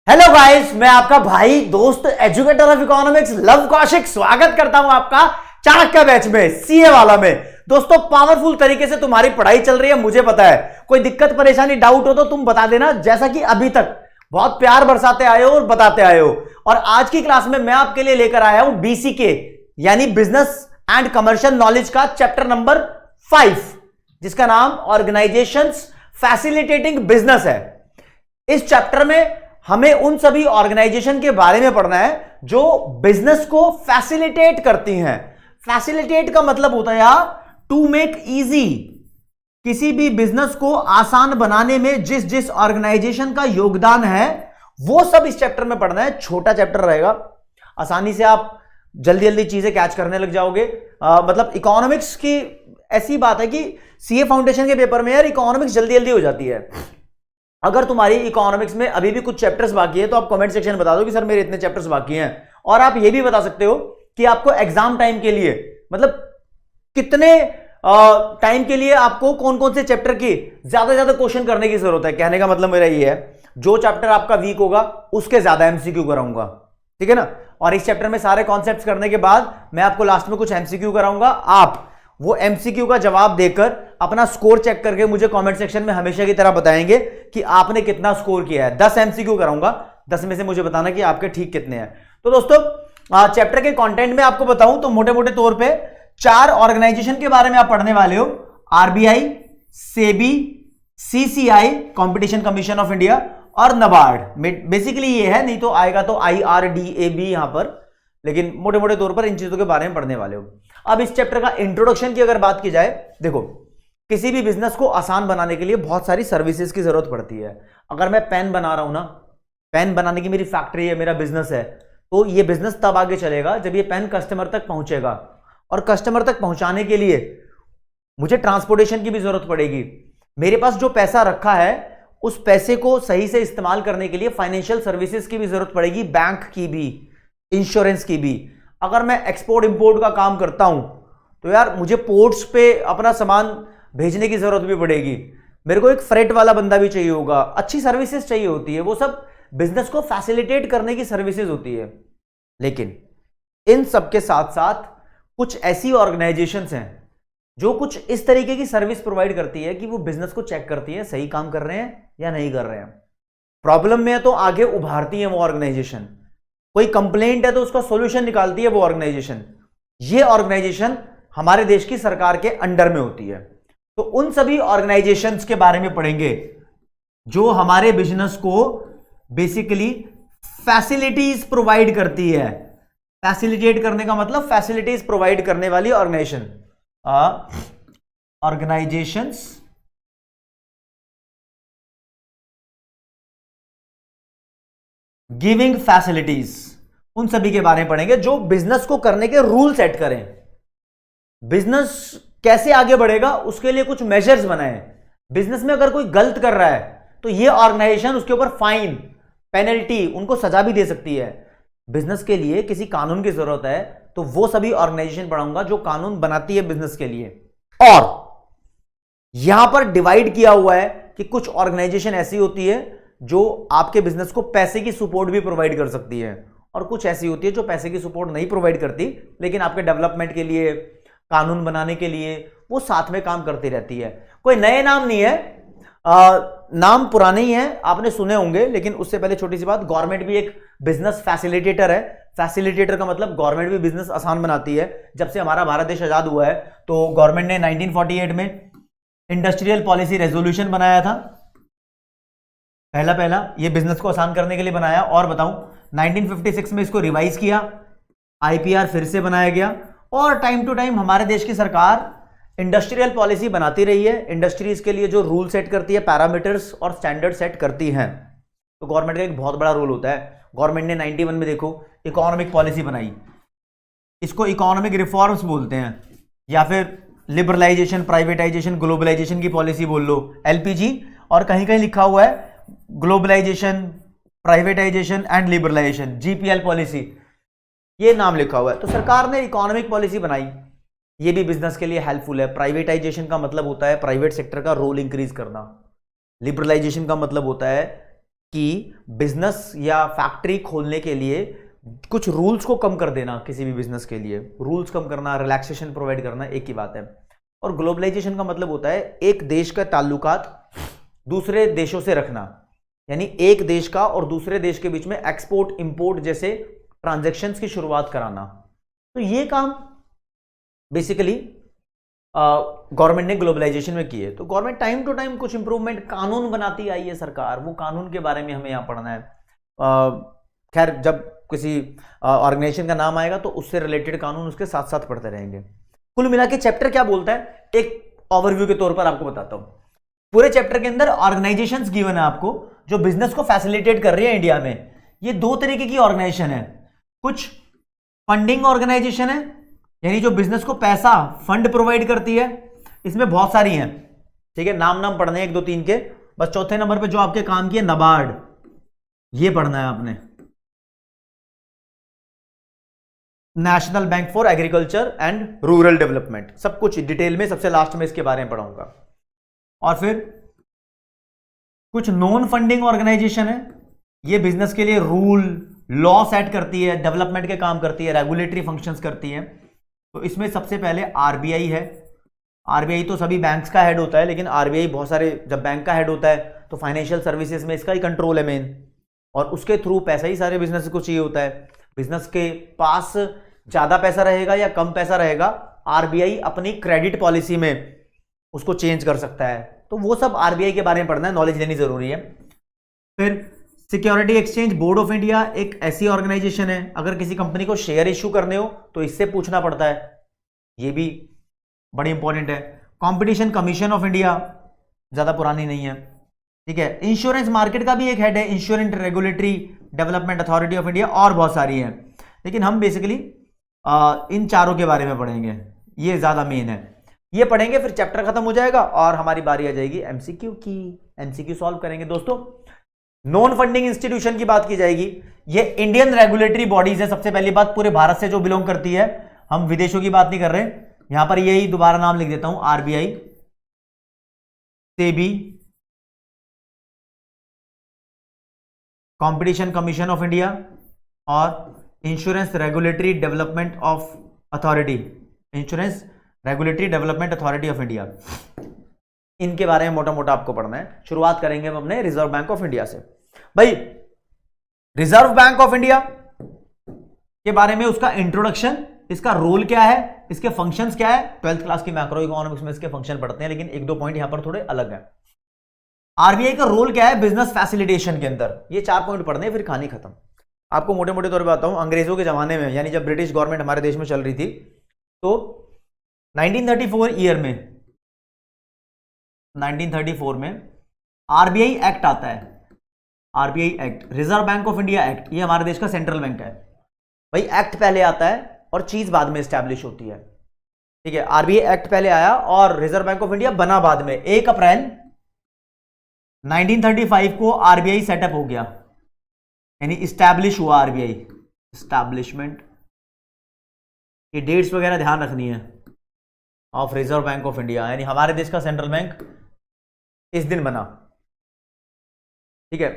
Hello guys, मैं आपका भाई दोस्त educator of economics love Kaushik स्वागत करता हूं आपका चाणक्य बैच में, सीए वाला में। दोस्तों, पावरफुल तरीके से तुम्हारी पढ़ाई चल रही है, मुझे पता है। कोई दिक्कत परेशानी डाउट हो तो तुम बता देना, जैसा कि अभी तक बहुत प्यार बरसाते आए हो और बताते आए हो। और आज की क्लास में मैं आपके लिए लेकर आया हूं बीसीके यानी बिजनेस एंड कमर्शियल नॉलेज का चैप्टर नंबर 5, जिसका नाम ऑर्गेनाइजेशंस फैसिलिटेटिंग बिजनेस है। इस चैप्टर में हमें उन सभी ऑर्गेनाइजेशन के बारे में पढ़ना है जो बिजनेस को फैसिलिटेट करती हैं। फैसिलिटेट का मतलब होता है यार टू मेक इजी। किसी भी बिजनेस को आसान बनाने में जिस जिस ऑर्गेनाइजेशन का योगदान है वो सब इस चैप्टर में पढ़ना है। छोटा चैप्टर रहेगा, आसानी से आप जल्दी जल्दी चीजें कैच करने लग जाओगे। मतलब इकोनॉमिक्स की ऐसी बात है कि सीए फाउंडेशन के पेपर में यार इकोनॉमिक्स जल्दी जल्दी हो जाती है। अगर तुम्हारी इकोनॉमिक्स में अभी भी कुछ चैप्टर्स बाकी है तो आप कमेंट सेक्शन में बता दो कि सर मेरे इतने चैप्टर्स बाकी हैं। और आप ये भी बता सकते हो कि आपको एग्जाम टाइम के लिए मतलब कितने टाइम के लिए आपको कौन कौन से चैप्टर की ज्यादा ज्यादा क्वेश्चन करने की जरूरत है। कहने का मतलब मेरा ये है, जो चैप्टर आपका वीक होगा उसके ज्यादा एमसीक्यू कराऊंगा, ठीक है ना। और इस चैप्टर में सारे कॉन्सेप्ट्स करने के बाद मैं आपको लास्ट में कुछ एमसीक्यू कराऊंगा। आप वो एमसीक्यू का जवाब देकर अपना स्कोर चेक करके मुझे कमेंट सेक्शन में हमेशा की तरह बताएंगे कि आपने कितना स्कोर किया है। 10 एमसीक्यू कराऊंगा, 10 में से मुझे बताना कि आपके ठीक कितने हैं। तो दोस्तों, चैप्टर के कंटेंट में आपको बताऊं तो मोटे मोटे तौर पे 4 ऑर्गेनाइजेशन के बारे में आप पढ़ने वाले हो। RBI, SEBI, CCI competition commission of India और नबार्ड। बेसिकली ये है, नहीं तो आएगा तो IRDAB यहां पर, लेकिन मोटे मोटे तौर पर इन चीजों के बारे में पढ़ने वाले हो। अब इस चैप्टर का इंट्रोडक्शन की अगर बात की जाए, देखो किसी भी बिजनेस को आसान बनाने के लिए बहुत सारी सर्विसेज की जरूरत पड़ती है। अगर मैं पेन बना रहा हूं ना, पेन बनाने की मेरी फैक्ट्री है, मेरा बिजनेस है, तो ये बिजनेस तब आगे चलेगा जब ये पेन कस्टमर तक पहुंचेगा। और कस्टमर तक पहुंचाने के लिए मुझे ट्रांसपोर्टेशन की भी जरूरत पड़ेगी। मेरे पास जो पैसा रखा है उस पैसे को सही से इस्तेमाल करने के लिए फाइनेंशियल सर्विसेज की भी जरूरत पड़ेगी, बैंक की भी, इंश्योरेंस की भी। अगर मैं एक्सपोर्ट इंपोर्ट का काम करता हूं तो यार मुझे पोर्ट्स पे अपना सामान भेजने की जरूरत भी पड़ेगी। मेरे को एक फ्रेट वाला बंदा भी चाहिए होगा, अच्छी सर्विसेज चाहिए होती है। वो सब बिजनेस को फैसिलिटेट करने की सर्विसेज होती है। लेकिन इन सब के साथ साथ कुछ ऐसी ऑर्गेनाइजेशंस हैं जो कुछ इस तरीके की सर्विस प्रोवाइड करती है कि वो बिजनेस को चेक करती है सही काम कर रहे हैं या नहीं कर रहे हैं। प्रॉब्लम में है तो आगे उभारती है वो ऑर्गेनाइजेशन, कोई कंप्लेंट है तो उसका सॉल्यूशन निकालती है वो ऑर्गेनाइजेशन। ये ऑर्गेनाइजेशन हमारे देश की सरकार के अंडर में होती है। तो उन सभी ऑर्गेनाइजेशंस के बारे में पढ़ेंगे जो हमारे बिजनेस को बेसिकली फैसिलिटीज प्रोवाइड करती है। फैसिलिटेट करने का मतलब फैसिलिटीज प्रोवाइड करने वाली ऑर्गेनाइजेशन, ऑर्गेनाइजेशंस गिविंग फैसिलिटीज, उन सभी के बारे में पढ़ेंगे जो बिजनेस को करने के रूल सेट करें। बिजनेस कैसे आगे बढ़ेगा उसके लिए कुछ मेजर्स बनाए। बिजनेस में अगर कोई गलत कर रहा है तो ये ऑर्गेनाइजेशन उसके ऊपर फाइन, पेनल्टी, उनको सजा भी दे सकती है। बिजनेस के लिए किसी कानून की जरूरत है तो वो सभी ऑर्गेनाइजेशन पढ़ाऊंगा जो कानून बनाती है बिजनेस के लिए। और यहां पर डिवाइड किया हुआ है कि कुछ ऑर्गेनाइजेशन ऐसी होती है जो आपके बिजनेस को पैसे की सपोर्ट भी प्रोवाइड कर सकती है, और कुछ ऐसी होती है जो पैसे की सपोर्ट नहीं प्रोवाइड करती लेकिन आपके डेवलपमेंट के लिए, कानून बनाने के लिए वो साथ में काम करती रहती है। कोई नए नाम नहीं है, नाम पुराने ही हैं, आपने सुने होंगे। लेकिन उससे पहले छोटी सी बात, गवर्नमेंट भी एक बिजनेस फैसिलिटेटर है। फैसिलिटेटर का मतलब गवर्नमेंट भी बिजनेस आसान बनाती है। जब से हमारा भारत देश आजाद हुआ है तो गवर्नमेंट ने 1948 में इंडस्ट्रियल पॉलिसी रेजोल्यूशन बनाया था, पहला ये बिजनेस को आसान करने के लिए बनाया। और बताऊं, 1956 में इसको रिवाइज किया, IPR फिर से बनाया गया। और टाइम टू टाइम हमारे देश की सरकार इंडस्ट्रियल पॉलिसी बनाती रही है। इंडस्ट्रीज के लिए जो रूल सेट करती है, पैरामीटर्स और स्टैंडर्ड सेट करती हैं। तो गवर्नमेंट का एक बहुत बड़ा रोल होता है। गवर्नमेंट ने 91 में देखो इकोनॉमिक पॉलिसी बनाई, इसको इकोनॉमिक रिफॉर्म्स बोलते हैं, या फिर लिबरलाइजेशन, प्राइवेटाइजेशन, ग्लोबलाइजेशन की पॉलिसी बोल लो, LPG। और कहीं कहीं लिखा हुआ है globalisation, privatisation and liberalisation, GPL policy, ये नाम लिखा हुआ है। तो सरकार ने इकोनॉमिक पॉलिसी बनाई, ये भी बिजनेस के लिए हेल्पफुल है। प्राइवेटाइजेशन का मतलब होता है प्राइवेट सेक्टर का रोल इंक्रीज करना। लिबरलाइजेशन का मतलब होता है कि बिजनेस या फैक्ट्री खोलने के लिए कुछ रूल्स को कम कर देना, किसी भी बिजनेस के लिए रूल्स कम करना, रिलैक्सेशन प्रोवाइड करना एक ही बात है। और ग्लोबलाइजेशन का मतलब होता है एक देश का ताल्लुकात दूसरे देशों से रखना, यानी एक देश का और दूसरे देश के बीच में एक्सपोर्ट इंपोर्ट जैसे ट्रांजैक्शंस की शुरुआत कराना। तो ये काम बेसिकली गवर्नमेंट ने ग्लोबलाइजेशन में किए। तो गवर्नमेंट टाइम टू टाइम कुछ इंप्रूवमेंट, कानून बनाती आई है सरकार, वो कानून के बारे में हमें यहाँ पढ़ना है। खैर जब किसी ऑर्गेनाइजेशन का नाम आएगा तो उससे रिलेटेड कानून उसके साथ साथ पढ़ते रहेंगे। कुल मिला के चैप्टर क्या बोलता है, एक ओवरव्यू के तौर पर आपको बताता हूं। पूरे चैप्टर के अंदर ऑर्गेनाइजेशंस गिवन है आपको जो बिजनेस को फैसिलिटेट कर रही है इंडिया में। ये दो तरीके की ऑर्गेनाइजेशन है, कुछ फंडिंग ऑर्गेनाइजेशन है, यानी जो बिजनेस को पैसा फंड प्रोवाइड करती है, इसमें बहुत सारी हैं, ठीक है, नाम पढ़ने 1 2 3 के। बस चौथे नंबर पे जो आपके काम की है नाबार्ड, ये पढ़ना है आपने, national bank for agriculture and rural development, सब कुछ डिटेल में सबसे लास्ट में इसके बारे में पढ़ाऊंगा। और फिर कुछ नॉन फंडिंग ऑर्गेनाइजेशन है, ये बिजनेस के लिए रूल लॉ सेट करती है, डेवलपमेंट के काम करती है, रेगुलेटरी फंक्शंस करती है। तो इसमें सबसे पहले आरबीआई है। आरबीआई तो सभी बैंक्स का हेड होता है, लेकिन आरबीआई बहुत सारे, जब बैंक का हेड होता है तो फाइनेंशियल सर्विसेज में इसका ही कंट्रोल है मेन, और उसके थ्रू पैसा ही सारे बिजनेस को चाहिए होता है। बिजनेस के पास ज्यादा पैसा रहेगा या कम पैसा रहेगा, आरबीआई अपनी क्रेडिट पॉलिसी में उसको चेंज कर सकता है। तो वो सब आरबीआई के बारे में पढ़ना है, नॉलेज लेनी जरूरी है। फिर security exchange board of India एक ऐसी ऑर्गेनाइजेशन है, अगर किसी कंपनी को शेयर इश्यू करने हो तो इससे पूछना पड़ता है, ये भी बड़ी इंपॉर्टेंट है। कंपटीशन कमीशन ऑफ इंडिया, ज्यादा पुरानी नहीं है, ठीक है। इंश्योरेंस मार्केट का भी एक हेड है, insurance regulatory development authority of India, और बहुत सारी है, लेकिन हम बेसिकली इन चारों के बारे में पढ़ेंगे, ये ज्यादा मेन है। ये पढ़ेंगे, फिर चैप्टर खत्म हो जाएगा और हमारी बारी आ जाएगी एमसीक्यू की। एमसीक्यू सॉल्व करेंगे दोस्तों। नॉन फंडिंग इंस्टीट्यूशन की बात की जाएगी, ये इंडियन रेगुलेटरी बॉडीज है। सबसे पहली बात, पूरे भारत से जो बिलोंग करती है, हम विदेशों की बात नहीं कर रहे। यहां पर यही दोबारा नाम लिख देता हूं, RBI, SEBI, competition commission of India और insurance regulatory development of authority, insurance regulatory development authority of India. इनके बारे में मोटा मोटा आपको पढ़ना है। शुरुआत करेंगे हम अपने रिजर्व बैंक ऑफ इंडिया से। भाई रिजर्व बैंक ऑफ इंडिया के बारे में उसका इंट्रोडक्शन, इसका रोल क्या है, इसके फंक्शंस क्या है। 12th क्लास की मैक्रो इकोनॉमिक्स में इसके फंक्शन पढ़ते हैं, लेकिन 1-2 पॉइंट यहां पर थोड़े अलग है। आरबीआई का रोल क्या है बिजनेस फैसिलिटेशन के अंदर, ये 4 पॉइंट पढ़ने हैं, फिर कहानी खत्म। आपको मोटे मोटे तौर पर बताता हूं, अंग्रेजों के जमाने में, यानी जब ब्रिटिश गवर्नमेंट हमारे देश में चल रही थी, तो 1934 ईयर में, 1934 में आरबीआई एक्ट आता है। RBI act, reserve bank of India act, ये हमारे देश का सेंट्रल बैंक है। भाई एक्ट पहले आता है और चीज बाद में स्टैब्लिश होती है, ठीक है। आरबीआई एक्ट पहले आया और रिजर्व बैंक ऑफ इंडिया बना बाद में। 1 अप्रैल 1935 को आरबीआई सेटअप हो गया, यानी स्टैब्लिश हुआ आरबीआई, स्टैब्लिशमेंट। ये डेट्स वगैरह ध्यान रखनी है, of reserve bank of India, यानी हमारे देश का सेंट्रल बैंक इस दिन बना, ठीक है।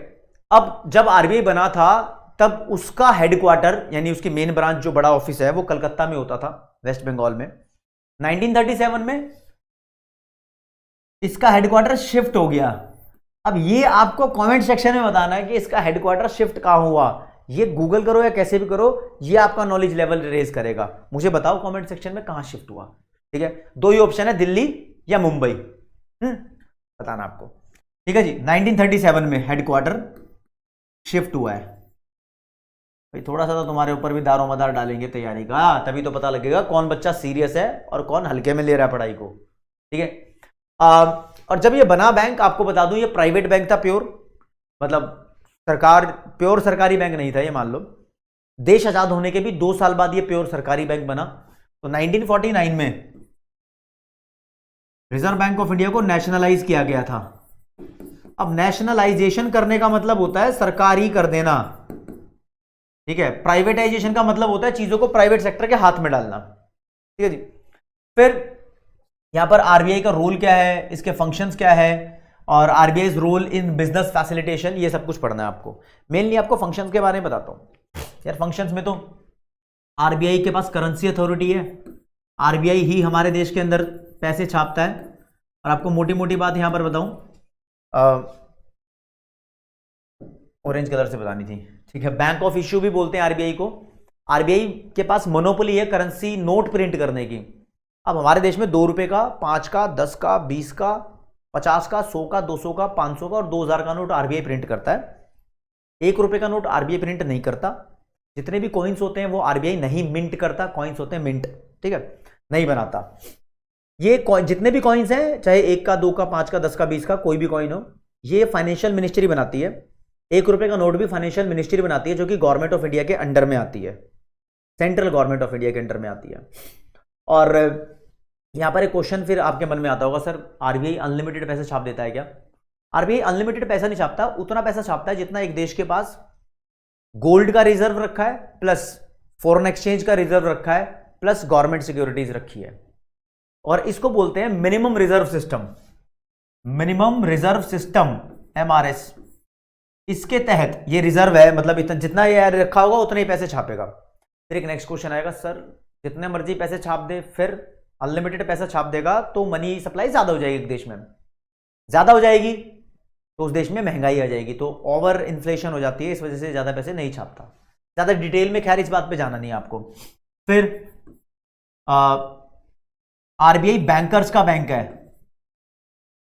अब जब आरबीआई बना था तब उसका हेडक्वार्टर, यानी उसकी मेन ब्रांच जो बड़ा ऑफिस है, वो कलकत्ता में होता था, वेस्ट बंगाल में। 1937 में इसका हेडक्वार्टर शिफ्ट हो गया। अब ये आपको कमेंट सेक्शन में बताना है कि इसका हेडक्वार्टर शिफ्ट कहां हुआ। ये गूगल करो या कैसे भी करो, ये आपका नॉलेज लेवल रेज करेगा। मुझे बताओ कमेंट सेक्शन में कहां शिफ्ट हुआ, ठीक है। 2 ही ऑप्शन है, दिल्ली या मुंबई, बताना आपको, ठीक है जी। 1937 में हेडक्वार्टर शिफ्ट हुआ है। भाई थोड़ा सा तो तुम्हारे ऊपर भी दारो मदार डालेंगे तैयारी का, तभी तो पता लगेगा कौन बच्चा सीरियस है और कौन हल्के में ले रहा है पढ़ाई को, ठीक है। और जब ये बना बैंक, आपको बता दूं, ये प्राइवेट बैंक था प्योर, मतलब सरकार, प्योर सरकारी बैंक नहीं था ये, मान लो। देश आजाद होने के भी 2 साल बाद ये प्योर सरकारी बैंक बना। तो 1949 में रिजर्व बैंक ऑफ इंडिया को नेशनलाइज किया गया था। अब नेशनलाइजेशन करने का मतलब होता है सरकारी कर देना, ठीक है। प्राइवेटाइजेशन का मतलब होता है चीजों को प्राइवेट सेक्टर के हाथ में डालना, ठीक है जी। फिर यहां पर आरबीआई का रोल क्या है, इसके फंक्शंस क्या है, और RBI role in business facilitation, ये सब कुछ पढ़ना है आपको। मेनली आपको फंक्शंस के बारे में बताता हूं यार। फंक्शंस में तो आरबीआई के पास करेंसी अथॉरिटी है, आरबीआई ही हमारे देश के अंदर पैसे छापता है। और आपको मोटी मोटी बात यहां पर बताऊं, ऑरेंज कलर से बतानी थी, ठीक है। बैंक ऑफ इश्यू भी बोलते हैं आरबीआई को। आरबीआई के पास मोनोपोली है करेंसी नोट प्रिंट करने की। अब हमारे देश में 2 रुपए का, 5 का, 10 का, 20 का, 50 का, 100 का, 200 का, 500 का और 2000 का नोट आरबीआई प्रिंट करता है। 1 रुपए का नोट आरबीआई प्रिंट नहीं करता। जितने भी कॉइन्स होते हैं वो आरबीआई नहीं मिंट करता। कॉइन्स होते हैं मिंट, ठीक है, नहीं बनाता। ये जितने भी कॉइन्स हैं, चाहे 1 का, 2 का, 5 का, 10 का, 20 का, कोई भी कॉइन हो, ये फाइनेंशियल मिनिस्ट्री बनाती है। 1 रुपए का नोट भी फाइनेंशियल मिनिस्ट्री बनाती है, जो कि गवर्नमेंट ऑफ इंडिया के अंडर में आती है, सेंट्रल गवर्नमेंट ऑफ इंडिया के अंडर में आती है। और यहां पर एक क्वेश्चन फिर आपके मन में आता होगा, सर आरबीआई अनलिमिटेड पैसे छाप देता है क्या? आरबीआई अनलिमिटेड पैसा नहीं छापता, उतना पैसा छापता है जितना एक देश के पास गोल्ड का रिजर्व रखा है, प्लस फॉरेन एक्सचेंज का रिजर्व रखा है, प्लस गवर्नमेंट सिक्योरिटीज रखी है। और इसको बोलते हैं minimum reserve system. Minimum reserve system, MRS. इसके तहत ये रिजर्व है, मतलब इतना जितना ये रखा होगा उतने ही पैसे छापेगा। फिर एक नेक्स्ट क्वेश्चन आएगा, सर जितने मर्जी पैसे छाप दे, फिर अनलिमिटेड पैसा छाप देगा तो मनी सप्लाई ज्यादा हो जाएगी, एक देश में ज्यादा हो जाएगी तो उस देश में महंगाई आ जाएगी, तो ओवर इन्फ्लेशन हो जाती है, इस वजह से ज्यादा पैसे नहीं छापता। ज्यादा डिटेल में खैर इस बात पे जाना नहीं है आपको। फिर आरबीआई बैंकर्स का बैंक है।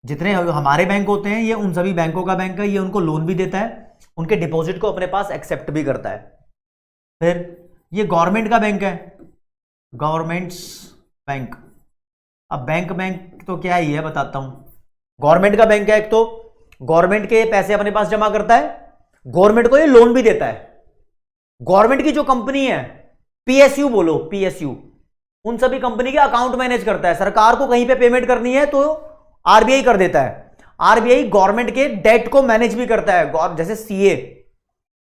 जितने हमारे बैंक होते हैं ये उन सभी बैंकों का बैंक है। ये उनको लोन भी देता है, उनके डिपॉजिट को अपने पास एक्सेप्ट भी करता है। फिर ये गवर्नमेंट का बैंक है, गवर्नमेंट्स बैंक। अब बैंक तो क्या ही है बताता हूं। गवर्नमेंट का बैंक है, एक तो गवर्नमेंट के पैसे अपने पास जमा करता है, गवर्नमेंट को ये लोन भी देता है। गवर्नमेंट की जो कंपनी है, पीएसयू बोलो, पीएसयू, उन सभी कंपनी के अकाउंट मैनेज करता है। सरकार को कहीं पे पेमेंट करनी है तो आरबीआई कर देता है। आरबीआई गवर्नमेंट के डेट को मैनेज भी करता है। जैसे सीए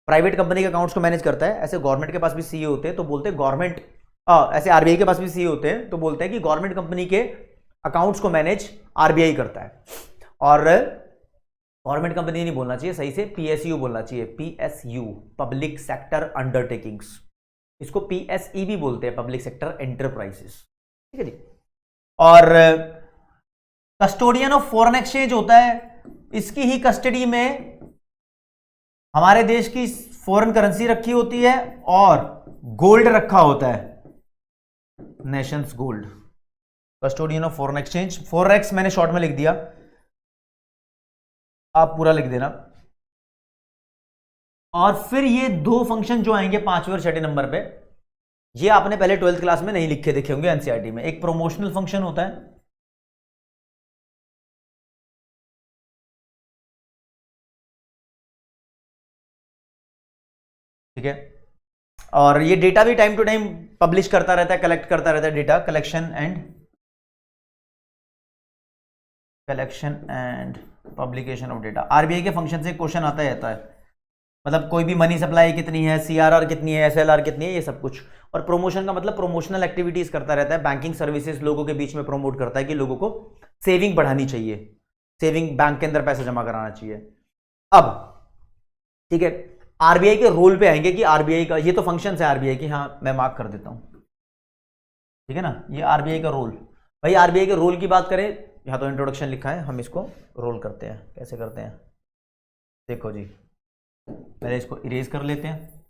प्राइवेट कंपनी के अकाउंट्स को मैनेज करता है, ऐसे गवर्नमेंट के पास भी सीए होते हैं तो बोलते हैं गवर्नमेंट, ऐसे आरबीआई के पास भी सीए होते हैं तो बोलते हैं कि गवर्नमेंट कंपनी के अकाउंट्स को मैनेज आरबीआई करता है। और गवर्नमेंट कंपनी नहीं बोलना चाहिए, सही से पीएसयू बोलना चाहिए, पीएसयू, पब्लिक सेक्टर अंडरटेकिंग्स। इसको पीएसई भी बोलते हैं, पब्लिक सेक्टर एंटरप्राइजेस, ठीक है जी। और कस्टोडियन ऑफ फॉरेन एक्सचेंज होता है, इसकी ही कस्टडी में हमारे देश की फॉरेन करेंसी रखी होती है और गोल्ड रखा होता है, Nations gold. Custodian of foreign exchange, forex मैंने शॉर्ट में लिख दिया, आप पूरा लिख देना। और फिर ये 2 फंक्शन जो आएंगे 5वें और 6ठे नंबर पे, ये आपने पहले 12th क्लास में नहीं लिखे देखे होंगे एनसीईआरटी में। एक प्रोमोशनल फंक्शन होता है, ठीक है, और ये डेटा भी टाइम टू टाइम पब्लिश करता रहता है, कलेक्ट करता रहता है data, collection and publication of data. RBI के फंक्शन से क्वेश्चन आता रहता है, मतलब कोई भी मनी सप्लाई कितनी है, सीआरआर कितनी है, एसएलआर कितनी है, ये सब कुछ। और प्रमोशन का मतलब प्रोमोशनल एक्टिविटीज करता रहता है, बैंकिंग सर्विसेज लोगों के बीच में प्रमोट करता है कि लोगों को सेविंग बढ़ानी चाहिए, सेविंग बैंक के अंदर पैसा जमा कराना चाहिए। अब ठीक है, आरबीआई के रोल पे आएंगे कि आरबीआई का ये तो फंक्शन है आरबीआई की, हाँ मैं मार्क कर देता हूं, ठीक है ना, ये आरबीआई का रोल। भाई आरबीआई के रोल की बात करें, यहां तो इंट्रोडक्शन लिखा है, हम इसको रोल करते हैं। कैसे करते हैं देखो जी, पहले इसको इरेज कर लेते हैं।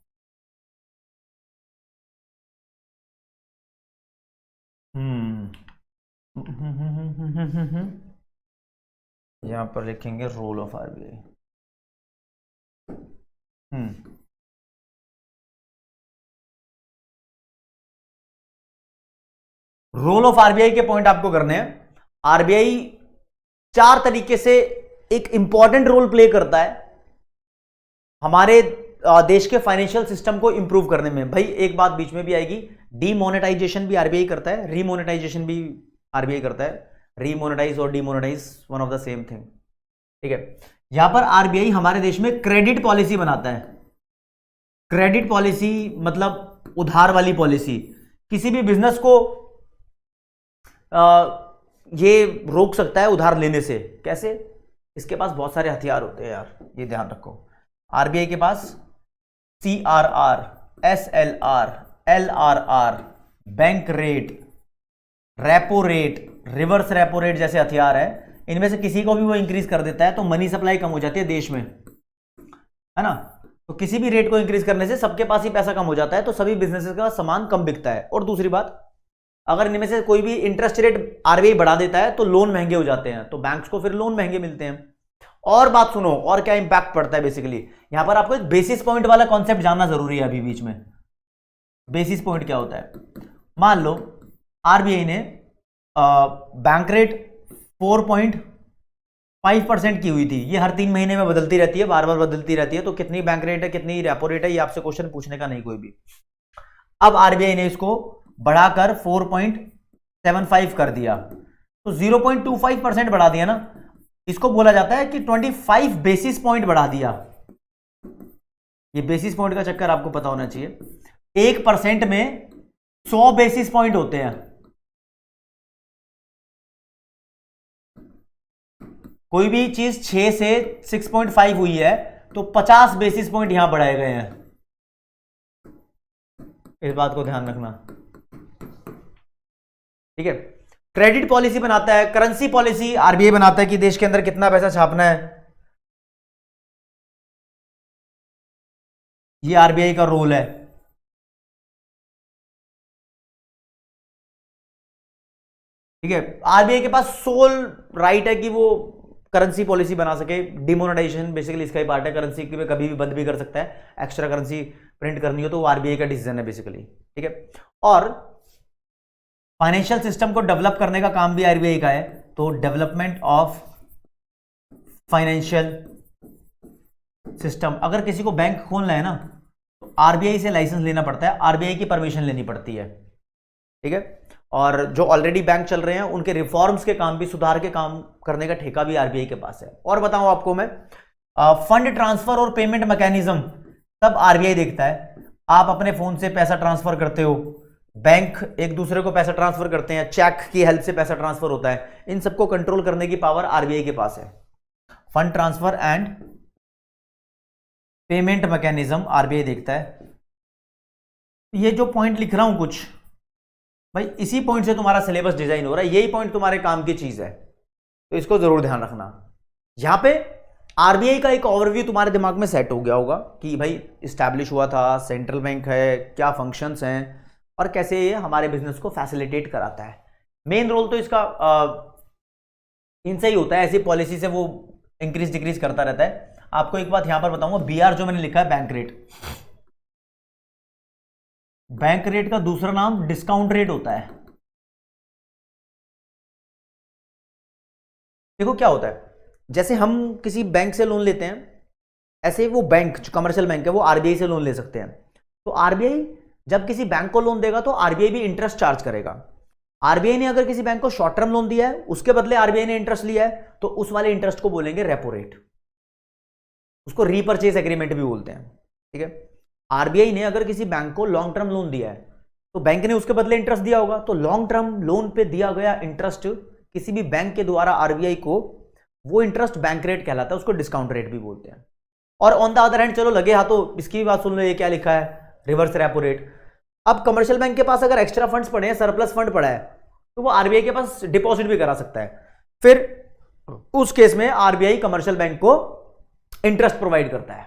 यहां पर लिखेंगे role of RBI. Role of RBI के पॉइंट आपको करने हैं। आरबीआई 4 तरीके से एक इंपॉर्टेंट रोल प्ले करता है हमारे देश के फाइनेंशियल सिस्टम को इंप्रूव करने में। भाई एक बात बीच में भी आएगी, डीमोनेटाइजेशन भी आरबीआई करता है, रीमोनेटाइजेशन भी आरबीआई करता है। रीमोनेटाइज और demonetise one of the same thing, ठीक है। यहां पर आरबीआई हमारे देश में क्रेडिट पॉलिसी बनाता है। क्रेडिट पॉलिसी मतलब उधार वाली पॉलिसी। किसी भी बिजनेस को ये रोक सकता है उधार लेने से। कैसे? इसके पास बहुत सारे हथियार होते हैं यार, ये ध्यान रखो। आरबीआई के पास CRR, SLR, LRR, bank rate, repo rate, reverse repo rate जैसे हथियार है। इनमें से किसी को भी वो इंक्रीज कर देता है तो मनी सप्लाई कम हो जाती है देश में, है ना। तो किसी भी रेट को इंक्रीज करने से सबके पास ही पैसा कम हो जाता है, तो सभी बिजनेसेस का सामान कम बिकता है। और दूसरी बात, अगर इनमें से कोई भी इंटरेस्ट रेट आरबीआई बढ़ा देता है तो लोन महंगे हो जाते हैं, तो बैंक्स को फिर लोन महंगे मिलते हैं। और बात सुनो, और क्या इंपैक्ट पड़ता है बेसिकली, यहां पर आपको एक बेसिस पॉइंट वाला कॉन्सेप्ट जानना जरूरी है अभी बीच में। बेसिस पॉइंट क्या होता है? मान लो आरबीआई ने बैंक रेट 4.5% की हुई थी, ये हर 3 महीने में बदलती रहती है, बार बार बदलती रहती है, तो कितनी बैंक रेट है, कितनी रेपो रेट है, ये आपसे क्वेश्चन पूछने का नहीं कोई भी। अब आरबीआई ने इसको बढ़ाकर 4.75 कर दिया, तो 0.25% बढ़ा दिया ना, इसको बोला जाता है कि 25 बेसिस पॉइंट बढ़ा दिया। ये बेसिस पॉइंट का चक्कर आपको पता होना चाहिए। 1% में 100 बेसिस पॉइंट होते हैं। कोई भी चीज 6 से 6.5 हुई है तो 50 बेसिस पॉइंट यहां बढ़ाए गए हैं, इस बात को ध्यान रखना, ठीक है। क्रेडिट पॉलिसी बनाता है, करेंसी पॉलिसी आरबीआई बनाता है कि देश के अंदर कितना पैसा छापना है, ये आरबीआई का रोल है। ठीक है, आरबीआई के पास सोल राइट है कि वो करेंसी पॉलिसी बना सके। डिमोनेटाइजेशन बेसिकली इसका ही पार्ट है, करेंसी में कभी भी बंद भी कर सकता है, एक्स्ट्रा करेंसी प्रिंट करनी हो तो वो आरबीआई का डिसीजन है बेसिकली, ठीक है। और फाइनेंशियल सिस्टम को डेवलप करने का काम भी आरबीआई का है, तो डेवलपमेंट ऑफ फाइनेंशियल सिस्टम, अगर किसी को बैंक खोलना है ना तो आरबीआई से लाइसेंस लेना पड़ता है, आरबीआई की परमिशन लेनी पड़ती है, ठीक है। और जो ऑलरेडी बैंक चल रहे हैं उनके रिफॉर्म्स के काम भी, सुधार के काम करने का ठेका भी आरबीआई के पास है। और बताऊं आपको मैं, फंड ट्रांसफर और पेमेंट मैकेनिज्म सब आरबीआई देखता है। आप अपने फोन से पैसा ट्रांसफर करते हो, बैंक एक दूसरे को पैसा ट्रांसफर करते हैं, चेक की हेल्प से पैसा ट्रांसफर होता है, इन सबको कंट्रोल करने की पावर आरबीआई के पास है। Fund transfer and payment mechanism RBI देखता है। ये जो पॉइंट लिख रहा हूं कुछ भाई, इसी पॉइंट से तुम्हारा सिलेबस डिजाइन हो रहा है, यही पॉइंट तुम्हारे काम की चीज है, तो इसको जरूर ध्यान रखना। यहां पे आरबीआई का एक ओवरव्यू तुम्हारे दिमाग में सेट हो गया होगा कि भाई इस्टेब्लिश हुआ था, सेंट्रल बैंक है, क्या फंक्शंस हैं और कैसे ये हमारे बिजनेस को फैसिलिटेट कराता है। मेन रोल तो इसका इनसे ही होता है, ऐसी पॉलिसी से वो इंक्रीज डिक्रीज करता रहता है। आपको एक बात यहां पर बताऊंगा, बीआर जो मैंने लिखा है बैंक रेट, बैंक रेट का दूसरा नाम डिस्काउंट रेट होता है। देखो क्या होता है, जैसे हम किसी बैंक से लोन लेते हैं, ऐसे वो बैंक जो कमर्शियल बैंक है वो आरबीआई से लोन ले सकते हैं। तो आरबीआई जब किसी बैंक को लोन देगा तो आरबीआई भी इंटरेस्ट चार्ज करेगा। आरबीआई ने अगर किसी बैंक को शॉर्ट टर्म लोन दिया है, उसके बदले आरबीआई ने इंटरेस्ट लिया है, तो उस वाले इंटरेस्ट को बोलेंगे रेपो रेट, उसको रीपर्चेज एग्रीमेंट भी बोलते हैं, ठीक है। आरबीआई ने अगर किसी बैंक को लॉन्ग टर्म लोन दिया है तो बैंक ने उसके बदले इंटरेस्ट दिया होगा, तो लॉन्ग टर्म लोन पे दिया गया इंटरेस्ट किसी भी बैंक के द्वारा आरबीआई को, वो इंटरेस्ट बैंक रेट कहलाता है, उसको डिस्काउंट रेट भी बोलते हैं। और ऑन द अदर हैंड, चलो लगे हाथों इसकी भी बात सुन लो, ये क्या लिखा है, रिवर्स रेपो रेट। अब कमर्शियल बैंक के पास अगर एक्स्ट्रा फंड्स पड़े हैं, सरप्लस फंड पड़ा है, तो वो आरबीआई के पास डिपॉजिट भी करा सकता है, फिर उस केस में आरबीआई कमर्शियल बैंक को इंटरेस्ट प्रोवाइड करता है,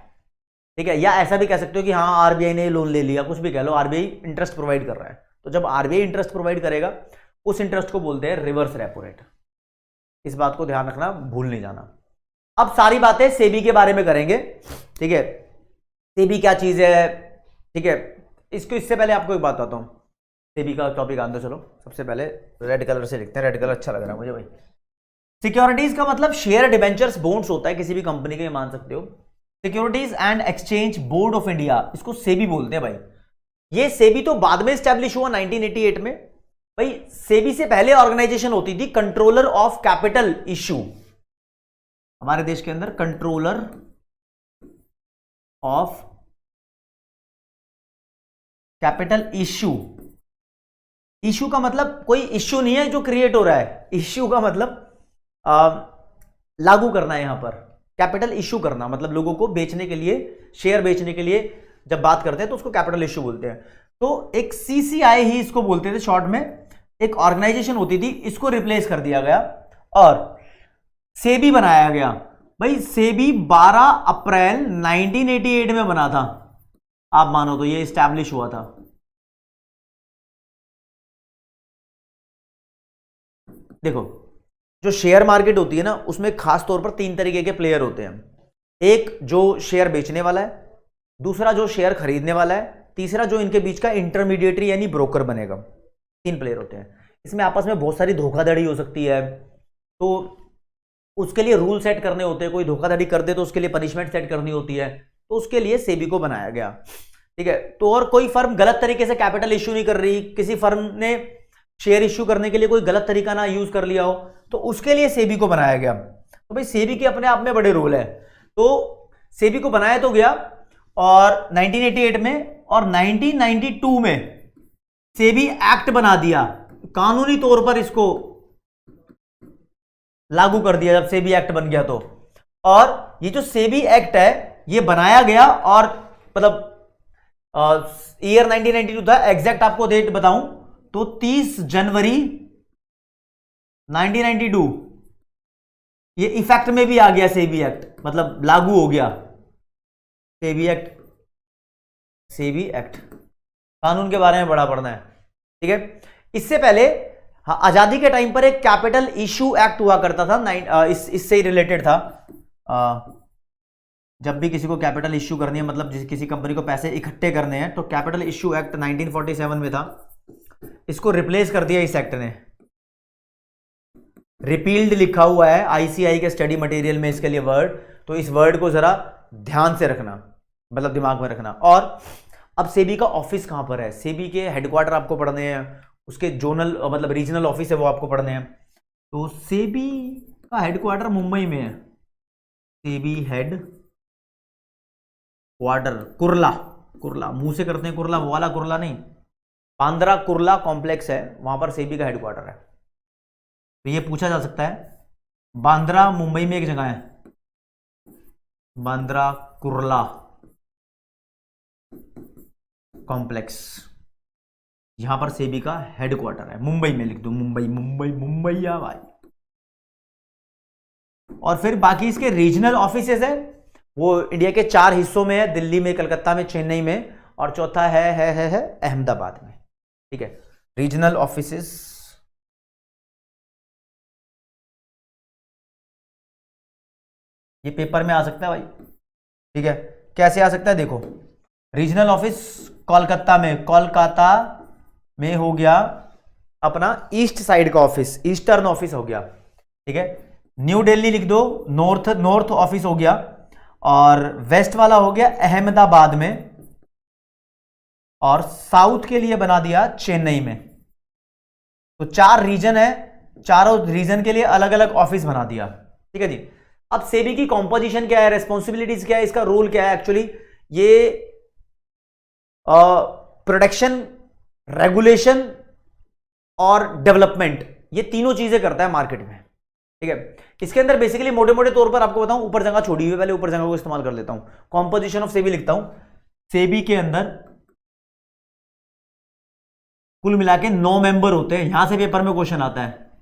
ठीक है। या ऐसा भी कह सकते हो कि हाँ आरबीआई ने लोन ले लिया, कुछ भी कह लो, आरबीआई इंटरेस्ट प्रोवाइड कर रहा है। तो जब आरबीआई इंटरेस्ट प्रोवाइड करेगा उस इंटरेस्ट को बोलते हैं रिवर्स रेपो रेट। इस बात को ध्यान रखना, भूल नहीं जाना। अब सारी बातें सेबी के बारे में करेंगे, ठीक है। सेबी क्या चीज है, ठीक है। इससे पहले आपको एक बात बताता हूं, सेबी का टॉपिक आंदो, चलो सबसे पहले रेड कलर से लिखते हैं, रेड कलर अच्छा लग रहा है मुझे भाई। सिक्योरिटीज का मतलब शेयर, डिबेंचर्स, बॉन्ड्स होता है किसी भी कंपनी के, ये मान सकते हो। Securities and exchange board of India, इसको सेबी बोलते हैं भाई। ये सेबी तो बाद में स्टैब्लिश हुआ 1988 में भाई। सेबी से पहले ऑर्गेनाइजेशन होती थी कंट्रोलर ऑफ कैपिटल इश्यू, हमारे देश के अंदर controller of capital issue. Issue का मतलब कोई इश्यू नहीं है जो क्रिएट हो रहा है, इश्यू का मतलब लागू करना है यहां पर, कैपिटल इश्यू करना, मतलब लोगों को बेचने के लिए, शेयर बेचने के लिए जब बात करते हैं तो उसको कैपिटल इश्यू बोलते हैं। तो एक सीसीआई ही इसको बोलते थे शॉर्ट में, एक ऑर्गेनाइजेशन होती थी, इसको रिप्लेस कर दिया गया और सेबी बनाया गया। भाई सेबी 12 अप्रैल 1988 में बना था, आप मानो तो ये स्टैब्लिश हुआ था। देखो जो शेयर मार्केट होती है ना, उसमें खास तौर पर 3 तरीके के प्लेयर होते हैं। एक जो शेयर बेचने वाला है, दूसरा जो शेयर खरीदने वाला है, तीसरा जो इनके बीच का इंटरमीडिएटरी यानी ब्रोकर बनेगा। 3 प्लेयर होते हैं। इसमें आपस में बहुत सारी धोखाधड़ी हो सकती है, तो उसके लिए रूल सेट करने होते हैं। कोई धोखाधड़ी कर दे तो उसके लिए पनिशमेंट सेट करनी होती है, तो उसके लिए सेबी को बनाया गया। ठीक है, तो और कोई फर्म गलत तरीके से कैपिटल इश्यू नहीं कर रही, किसी फर्म ने शेयर इश्यू करने के लिए कोई गलत तरीका ना यूज कर लिया हो, तो उसके लिए सेबी को बनाया गया। तो भाई सेबी के अपने आप में बड़े रोल है, तो सेबी को बनाया तो गया और 1988 में, और 1992 में सेबी एक्ट बना दिया, कानूनी तौर पर इसको लागू कर दिया जब सेबी एक्ट बन गया तो। और ये जो सेबी एक्ट है ये बनाया गया, और मतलब ईयर 1992 था, एग्जैक्ट आपको डेट बताऊं तो 30 जनवरी 1992 ये इफेक्ट में भी आ गया सेबी एक्ट, मतलब लागू हो गया सेबी एक्ट। सेबी एक्ट कानून के बारे में बड़ा पढ़ना है, ठीक है। इससे पहले हाँ, आजादी के टाइम पर एक कैपिटल इशू एक्ट हुआ करता था, इससे ही रिलेटेड था। जब भी किसी को कैपिटल इश्यू करनी है, मतलब किसी कंपनी को पैसे इकट्ठे करने हैं, तो कैपिटल इश्यू एक्ट 1947 में था, इसको रिप्लेस कर दिया इस एक्ट ने। रिपील्ड लिखा हुआ है आईसीआई के स्टडी मटेरियल में इसके लिए वर्ड, तो इस वर्ड को जरा ध्यान से रखना, मतलब दिमाग में रखना। और अब सेबी का ऑफिस कहां पर है, सेबी के हेडक्वार्टर आपको पढ़ने हैं, उसके जोनल मतलब रीजनल ऑफिस है वो आपको पढ़ने हैं। तो सेबी का हेडक्वार्टर मुंबई में है, सेबी हेड क्वार्टर कुर्ला, कुर्ला मुंह से करते हैं कुर्ला, वो वाला कुर्ला नहीं, बांद्रा कुर्ला कॉम्प्लेक्स है, वहां पर सेबी का हेडक्वार्टर है। तो ये पूछा जा सकता है, बांद्रा मुंबई में एक जगह है, बांद्रा कुर्ला कॉम्प्लेक्स, यहां पर सेबी का हेडक्वार्टर है, मुंबई में लिख दो, मुंबई मुंबई मुंबई या भाई। और फिर बाकी इसके रीजनल ऑफिसेस है, वो इंडिया के 4 हिस्सों में है, दिल्ली में, कलकत्ता में, चेन्नई में, और चौथा है अहमदाबाद में। ठीक है, रीजनल ऑफिसेस। ये पेपर में आ सकता है भाई, ठीक है। कैसे आ सकता है देखो, रीजनल ऑफिस कोलकाता में, कोलकाता में हो गया अपना ईस्ट साइड का ऑफिस, ईस्टर्न ऑफिस हो गया, ठीक है। न्यू दिल्ली लिख दो, नॉर्थ ऑफिस हो गया, और वेस्ट वाला हो गया अहमदाबाद में, और साउथ के लिए बना दिया चेन्नई में। तो 4 रीजन है, चारों रीजन के लिए अलग अलग ऑफिस बना दिया, ठीक है जी। अब सेबी की कॉम्पोजिशन क्या है, रेस्पॉन्सिबिलिटीज क्या है, इसका रोल क्या है, एक्चुअली ये प्रोटेक्शन, रेगुलेशन और डेवलपमेंट, ये तीनों चीजें करता है मार्केट में, ठीक है। इसके अंदर बेसिकली मोटे मोटे तौर पर आपको बताऊं, ऊपर जगह छोड़ी हुई, पहले ऊपर जगह को इस्तेमाल कर लेता हूं। कॉम्पोजिशन ऑफ सेबी लिखता हूं, सेबी के अंदर कुल मिला के 9 मेंबर होते हैं, यहां से पेपर में क्वेश्चन आता है,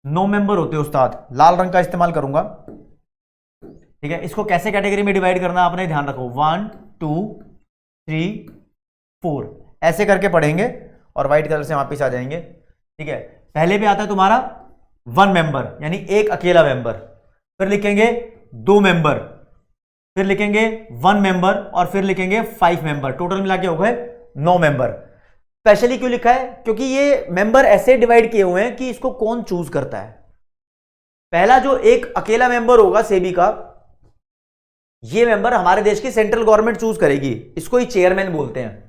9 मेंबर होते हैं उस्ताद, लाल रंग का इस्तेमाल करूंगा, ठीक है। इसको कैसे कैटेगरी में डिवाइड करना आपने ध्यान रखो, 1 2 3 4 ऐसे करके पढ़ेंगे, और व्हाइट कलर से वापिस आ जाएंगे, ठीक है। पहले भी आता है तुम्हारा 1 मेंबर, यानी एक अकेला मेंबर, फिर लिखेंगे 2 मेंबर, फिर लिखेंगे 1 मेंबर, और फिर लिखेंगे 5 मेंबर, टोटल मिला के हो गए 9 मेंबर। स्पेशली क्यों लिखा है, क्योंकि ये मेंबर ऐसे डिवाइड किए हुए हैं कि इसको कौन चूज करता है। पहला जो एक अकेला मेंबर होगा सेबी का, ये मेंबर हमारे देश की सेंट्रल गवर्नमेंट चूज करेगी, इसको ही चेयरमैन बोलते हैं।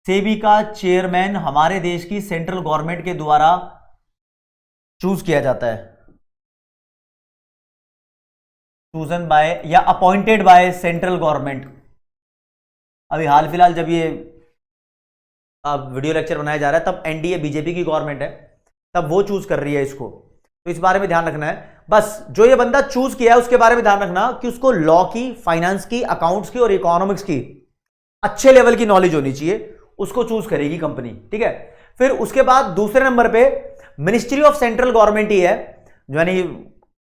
सेबी का चेयरमैन हमारे देश की सेंट्रल गवर्नमेंट के द्वारा चूज किया जाता है, चूजन बाय या अपॉइंटेड बाय सेंट्रल गवर्नमेंट। अभी हाल फिलहाल जब ये वीडियो लेक्चर बनाया जा रहा है, तब एनडीए बीजेपी की गवर्नमेंट है, तब वो चूज कर रही है इसको। तो इस बारे में ध्यान रखना है। बस जो ये बंदा चूज किया है उसके बारे में ध्यान रखना कि उसको लॉ की, फाइनेंस की, अकाउंट्स की और इकोनॉमिक्स की अच्छे लेवल की नॉलेज होनी चाहिए, उसको चूज करेगी कंपनी, ठीक है। फिर उसके बाद दूसरे नंबर पे मिनिस्ट्री ऑफ सेंट्रल गवर्नमेंट ही है, यानी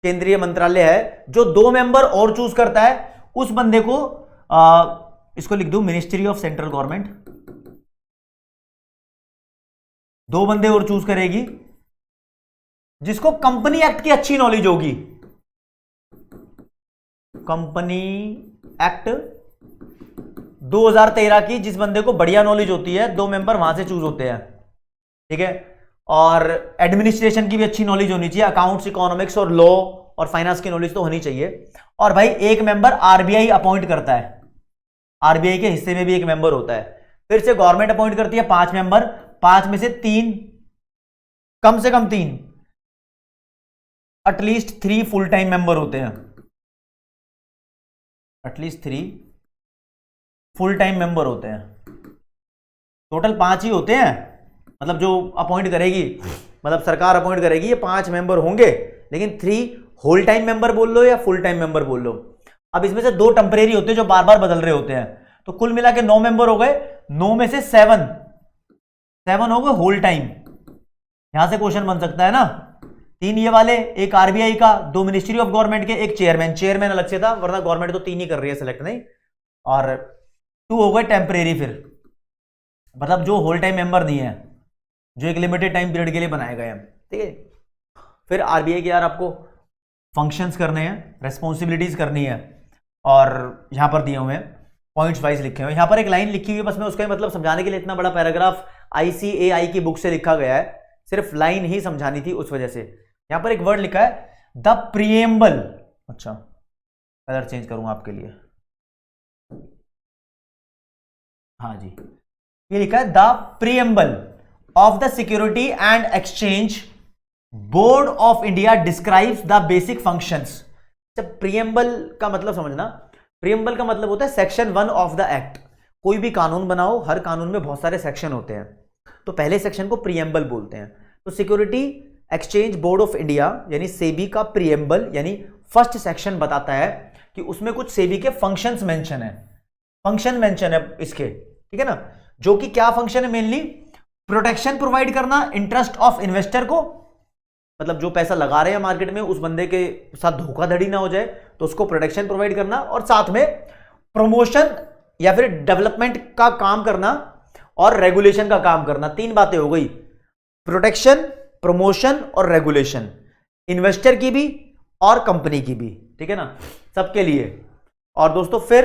केंद्रीय मंत्रालय है, जो 2 मेंबर और चूज करता है। उस बंदे को इसको लिख दूं, मिनिस्ट्री ऑफ सेंट्रल गवर्नमेंट 2 बंदे और चूज करेगी, जिसको कंपनी एक्ट की अच्छी नॉलेज होगी। कंपनी एक्ट 2013 की जिस बंदे को बढ़िया नॉलेज होती है, 2 मेंबर वहां से चूज होते हैं, ठीक है। और एडमिनिस्ट्रेशन की भी अच्छी नॉलेज होनी चाहिए, अकाउंट्स, इकोनॉमिक्स और लॉ और फाइनेंस की नॉलेज तो होनी चाहिए। और भाई 1 मेंबर आरबीआई अपॉइंट करता है, आरबीआई के हिस्से में भी 1 मेंबर होता है। फिर से गवर्नमेंट अपॉइंट करती है 5 मेंबर, 5 में से 3, कम से कम 3, एटलीस्ट 3 फुल टाइम मेंबर होते हैं, एटलीस्ट 3 फुल टाइम मेंबर होते हैं। टोटल 5 ही होते हैं, मतलब जो अपॉइंट करेगी, मतलब सरकार अपॉइंट करेगी, ये 5 मेंबर होंगे, लेकिन 3 होल टाइम मेंबर बोल लो या फुल टाइम मेंबर बोल लो। अब इसमें से 2 टेम्परेरी होते हैं जो बार बार बदल रहे होते हैं, तो कुल मिला के 9 मेंबर हो गए। 9 में से 7 हो गए होल टाइम। यहां से क्वेश्चन बन सकता है ना, 3 ये वाले, 1 आरबीआई का, 2 मिनिस्ट्री ऑफ गवर्नमेंट के, 1 चेयरमैन अलग से था, वरना गवर्नमेंट तो 3 ही कर रही है सिलेक्ट, नहीं। और 2 हो गए टेम्परेरी, फिर मतलब जो होल टाइम मेंबर नहीं है, जो एक लिमिटेड टाइम पीरियड के लिए बनाए गए हैं, ठीक है। फिर आरबीआई के यार आपको फंक्शंस करने हैं, रेस्पॉन्सिबिलिटीज करनी है, और यहां पर दिए हुए हैं पॉइंट्स वाइज लिखे हुए हैं। यहां पर एक लाइन लिखी हुई है, बस मैं उसका मतलब समझाने के लिए इतना बड़ा पैराग्राफ आईसीएआई की बुक से लिखा गया है, सिर्फ लाइन ही समझानी थी उस वजह से। यहां पर एक वर्ड लिखा है द प्रीएम्बल, अच्छा कलर चेंज करूंगा आपके लिए, हाँ जी, ये लिखा है the preamble of the security and exchange board of India describes the basic functions. जब प्रीएम्बल का मतलब समझना, प्रीएम्बल का मतलब होता है सेक्शन 1 ऑफ द एक्ट। कोई भी कानून बनाओ, हर कानून में बहुत सारे सेक्शन होते हैं, तो पहले सेक्शन को प्रीएम्बल बोलते हैं। तो security exchange board of India यानी सेबी का प्रीएम्बल यानी फर्स्ट सेक्शन बताता है कि उसमें कुछ सेबी के फंक्शंस मेंशन है, फंक्शन मेंशन है इसके, ठीक है ना। जो कि क्या फंक्शन है, मेनली प्रोटेक्शन प्रोवाइड करना इंटरेस्ट ऑफ इन्वेस्टर को, मतलब जो पैसा लगा रहे हैं मार्केट में उस बंदे के साथ धोखाधड़ी ना हो जाए, तो उसको प्रोटेक्शन प्रोवाइड करना, और साथ में प्रमोशन या फिर डेवलपमेंट का काम करना और रेगुलेशन का काम करना। 3 बातें हो गई, प्रोटेक्शन, प्रमोशन और रेगुलेशन, इन्वेस्टर की भी और कंपनी की भी, ठीक है ना, सबके लिए। और दोस्तों फिर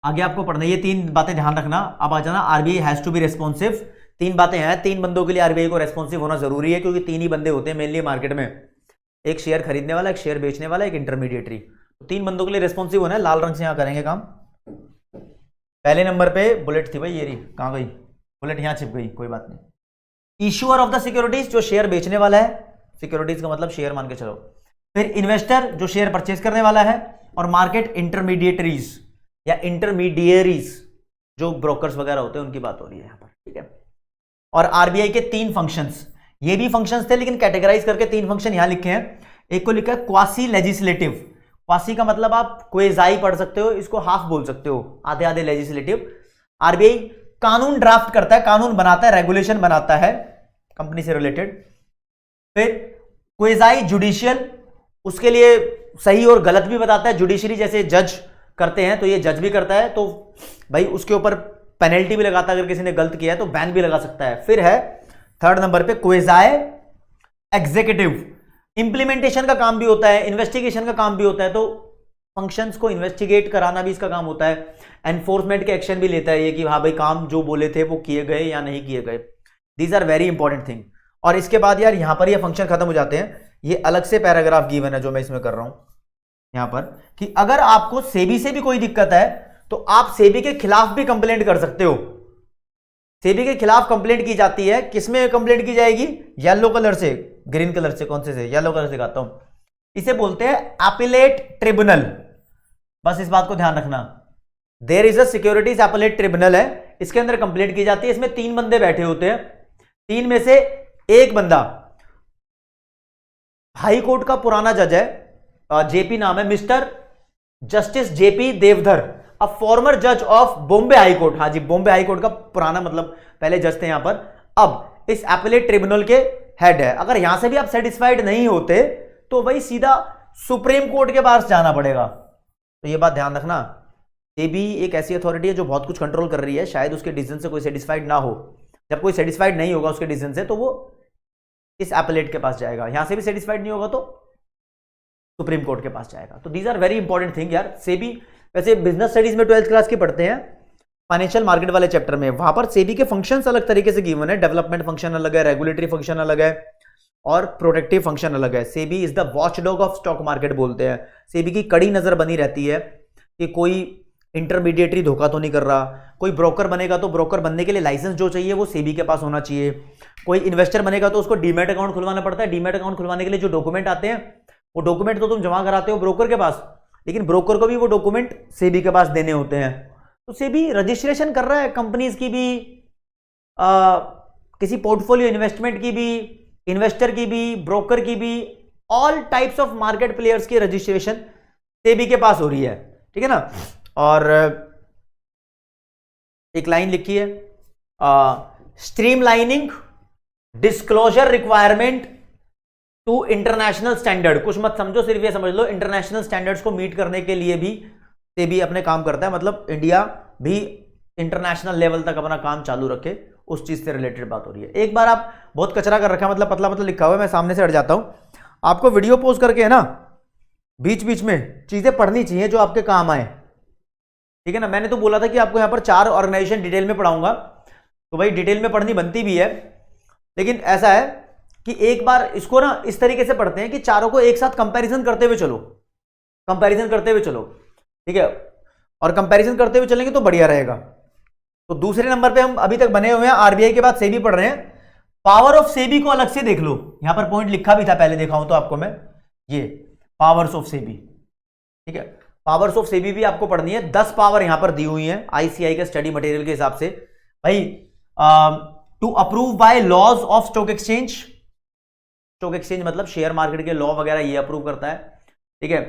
आगे आपको पढ़ना, ये 3 बातें ध्यान रखना। अब आ जाना, RBI has to be responsive. 3 बातें हैं, 3 बंदों के लिए आरबीआई को रेस्पॉन्सिव होना जरूरी है, क्योंकि 3 ही बंदे होते हैं मेनली मार्केट में, एक शेयर खरीदने वाला, एक शेयर बेचने वाला, एक इंटरमीडिएटरी। तो 3 बंदों के लिए रेस्पॉन्सिव होना है। लाल रंग से यहां करेंगे काम। पहले नंबर पे बुलेट थी भाई, ये रही, कहां गई बुलेट, यहां छिप गई, कोई बात नहीं। इश्यूअर ऑफ द सिक्योरिटीज, जो शेयर बेचने वाला है, सिक्योरिटीज का मतलब शेयर मान के चलो। फिर इन्वेस्टर, जो शेयर परचेज करने वाला है, और मार्केट इंटरमीडिएटरीज या इंटरमीडियरीज, जो ब्रोकर्स वगैरह होते हैं, उनकी बात हो रही है यहां पर, ठीक है। और आरबीआई के 3 फंक्शंस, ये भी फंक्शंस थे लेकिन कैटेगराइज करके 3 फंक्शन यहां लिखे हैं। एक को लिखा है क्वासी लेजिस्लेटिव, क्वासी का मतलब आप क्वेजाई पढ़ सकते हो, इसको हाफ बोल सकते हो, आधे आधे लेजिस्लेटिव। आरबीआई कानून ड्राफ्ट करता है, कानून बनाता है, रेगुलेशन बनाता है कंपनी से रिलेटेड। फिर क्वेजाई जुडिशियल, उसके लिए सही और गलत भी बताता है, जुडिशरी जैसे जज करते हैं तो ये जज भी करता है, तो भाई उसके ऊपर पेनल्टी भी लगाता है, अगर किसी ने गलत किया है तो बैन भी लगा सकता है। फिर है 3rd नंबर पे क्वेजाई एग्जीक्यूटिव, इंप्लीमेंटेशन का काम भी होता है, इन्वेस्टिगेशन का काम भी होता है, तो फंक्शंस को इन्वेस्टिगेट कराना भी इसका काम होता है, एनफोर्समेंट के एक्शन भी लेता है ये कि हाँ भाई काम जो बोले थे वो किए गए या नहीं किए गए। These are very important thing. और इसके बाद यार यहां पर ये फंक्शन खत्म हो जाते हैं, ये अलग से पैराग्राफ गिवन है जो मैं इसमें कर रहा हूं यहां पर, कि अगर आपको सेबी से भी कोई दिक्कत है तो आप सेबी के खिलाफ भी कंप्लेंट कर सकते हो। सेबी के खिलाफ कंप्लेंट की जाती है, किसमें कंप्लेंट की जाएगी, येलो कलर से, ग्रीन कलर से, कौन से येलो कलर से दिखाता हूं, इसे बोलते हैं अपीलेट ट्रिब्यूनल। बस इस बात को ध्यान रखना, there is a securities appellate tribunal है, इसके अंदर कंप्लेंट की जाती है। इसमें 3 बंदे बैठे होते हैं, 3 में से एक बंदा हाई कोर्ट का पुराना जज है, जेपी नाम है, mister justice JP Deodhar, a former जज ऑफ बॉम्बे हाई कोर्ट। हाँ जी, बॉम्बे हाई कोर्ट का पुराना मतलब पहले जज थे यहां पर, अब इस एपेलेट ट्रिब्यूनल के हेड है। अगर यहां से भी आप सेटिस्फाइड नहीं होते तो वही सीधा सुप्रीम कोर्ट के पास जाना पड़ेगा। तो ये बात ध्यान रखना, सेबी एक ऐसी अथॉरिटी है जो बहुत कुछ कंट्रोल कर रही है, शायद उसके डिसीजन से कोई सेटिस्फाइड ना हो। जब कोई सेटिस्फाइड नहीं होगा उसके डिसीजन से तो वो इस एपेलेट के पास जाएगा, यहां से भी सेटिस्फाइड नहीं होगा तो सुप्रीम कोर्ट के पास जाएगा। तो these are very important thing यार। सेबी वैसे बिजनेस स्टडीज में 12th क्लास की पढ़ते हैं, फाइनेंशियल मार्केट वाले चैप्टर में, वहां पर सेबी के फंक्शंस अलग तरीके से गिवन है। डेवलपमेंट फंक्शन अलग है, रेगुलेटरी फंक्शन अलग है और प्रोटेक्टिव फंक्शन अलग है। SEBI is the watchdog of stock market बोलते हैं। सेबी की कड़ी नजर बनी रहती है कि कोई इंटरमीडिएटरी धोखा तो नहीं कर रहा। कोई ब्रोकर बनेगा तो ब्रोकर बनने के लिए लाइसेंस जो चाहिए वो सेबी के पास होना चाहिए। कोई इन्वेस्टर बनेगा तो उसको डीमैट अकाउंट खुलवाना पड़ता है। डीमैट अकाउंट खुलवाने के लिए जो डॉक्यूमेंट आते हैं वो डॉक्यूमेंट तो तुम जमा कराते हो ब्रोकर के पास, लेकिन ब्रोकर को भी वो डॉक्यूमेंट सेबी के पास देने होते हैं। तो सेबी रजिस्ट्रेशन कर रहा है कंपनीज की भी, किसी पोर्टफोलियो इन्वेस्टमेंट की भी, इन्वेस्टर की भी, ब्रोकर की भी, all types of market players की रजिस्ट्रेशन सेबी के पास हो रही है, ठीक है ना। और एक लाइन लिखी है, streamlining disclosure requirement to international standard. कुछ मत समझो, सिर्फ ये समझ लो इंटरनेशनल स्टैंडर्ड्स को मीट करने के लिए भी सेबी अपने काम करता है। मतलब इंडिया भी इंटरनेशनल लेवल तक अपना काम चालू रखे, उस चीज से रिलेटेड बात हो रही है। एक बार आप बहुत कचरा कर रखा है, मतलब पतला पतला लिखा हुआ है, मैं सामने से हट जाता हूं। आपको वीडियो पोज करके है ना बीच बीच में चीजें पढ़नी चाहिए जो आपके काम आए, ठीक है ना। मैंने तो बोला था कि आपको यहां पर 4 ऑर्गेनाइजेशन डिटेल में पढ़ाऊंगा, तो भाई डिटेल में पढ़नी बनती भी है, लेकिन ऐसा है कि एक बार इसको ना इस तरीके से पढ़ते हैं कि चारों को एक साथ कंपैरिजन करते हुए चलो, कंपैरिजन करते हुए चलो, ठीक है। और कंपैरिजन करते हुए चलेंगे तो बढ़िया रहेगा। तो दूसरे नंबर पे हम अभी तक बने हुए हैं, आरबीआई के बाद सेबी पढ़ रहे हैं। पावर ऑफ सेबी को अलग से देख लो, यहां पर पॉइंट लिखा भी था, पहले दिखाऊं तो आपको मैं, ये पावर्स ऑफ सेबी, ठीक है। पावर्स ऑफ सेबी भी आपको पढ़नी है, 10 पावर यहां पर दी हुई है आईसीआई के स्टडी मटेरियल के हिसाब से। भाई to approve by laws of stock exchange, stock exchange मतलब शेयर मार्केट के लॉ वगैरह ये अप्रूव करता है, ठीक है।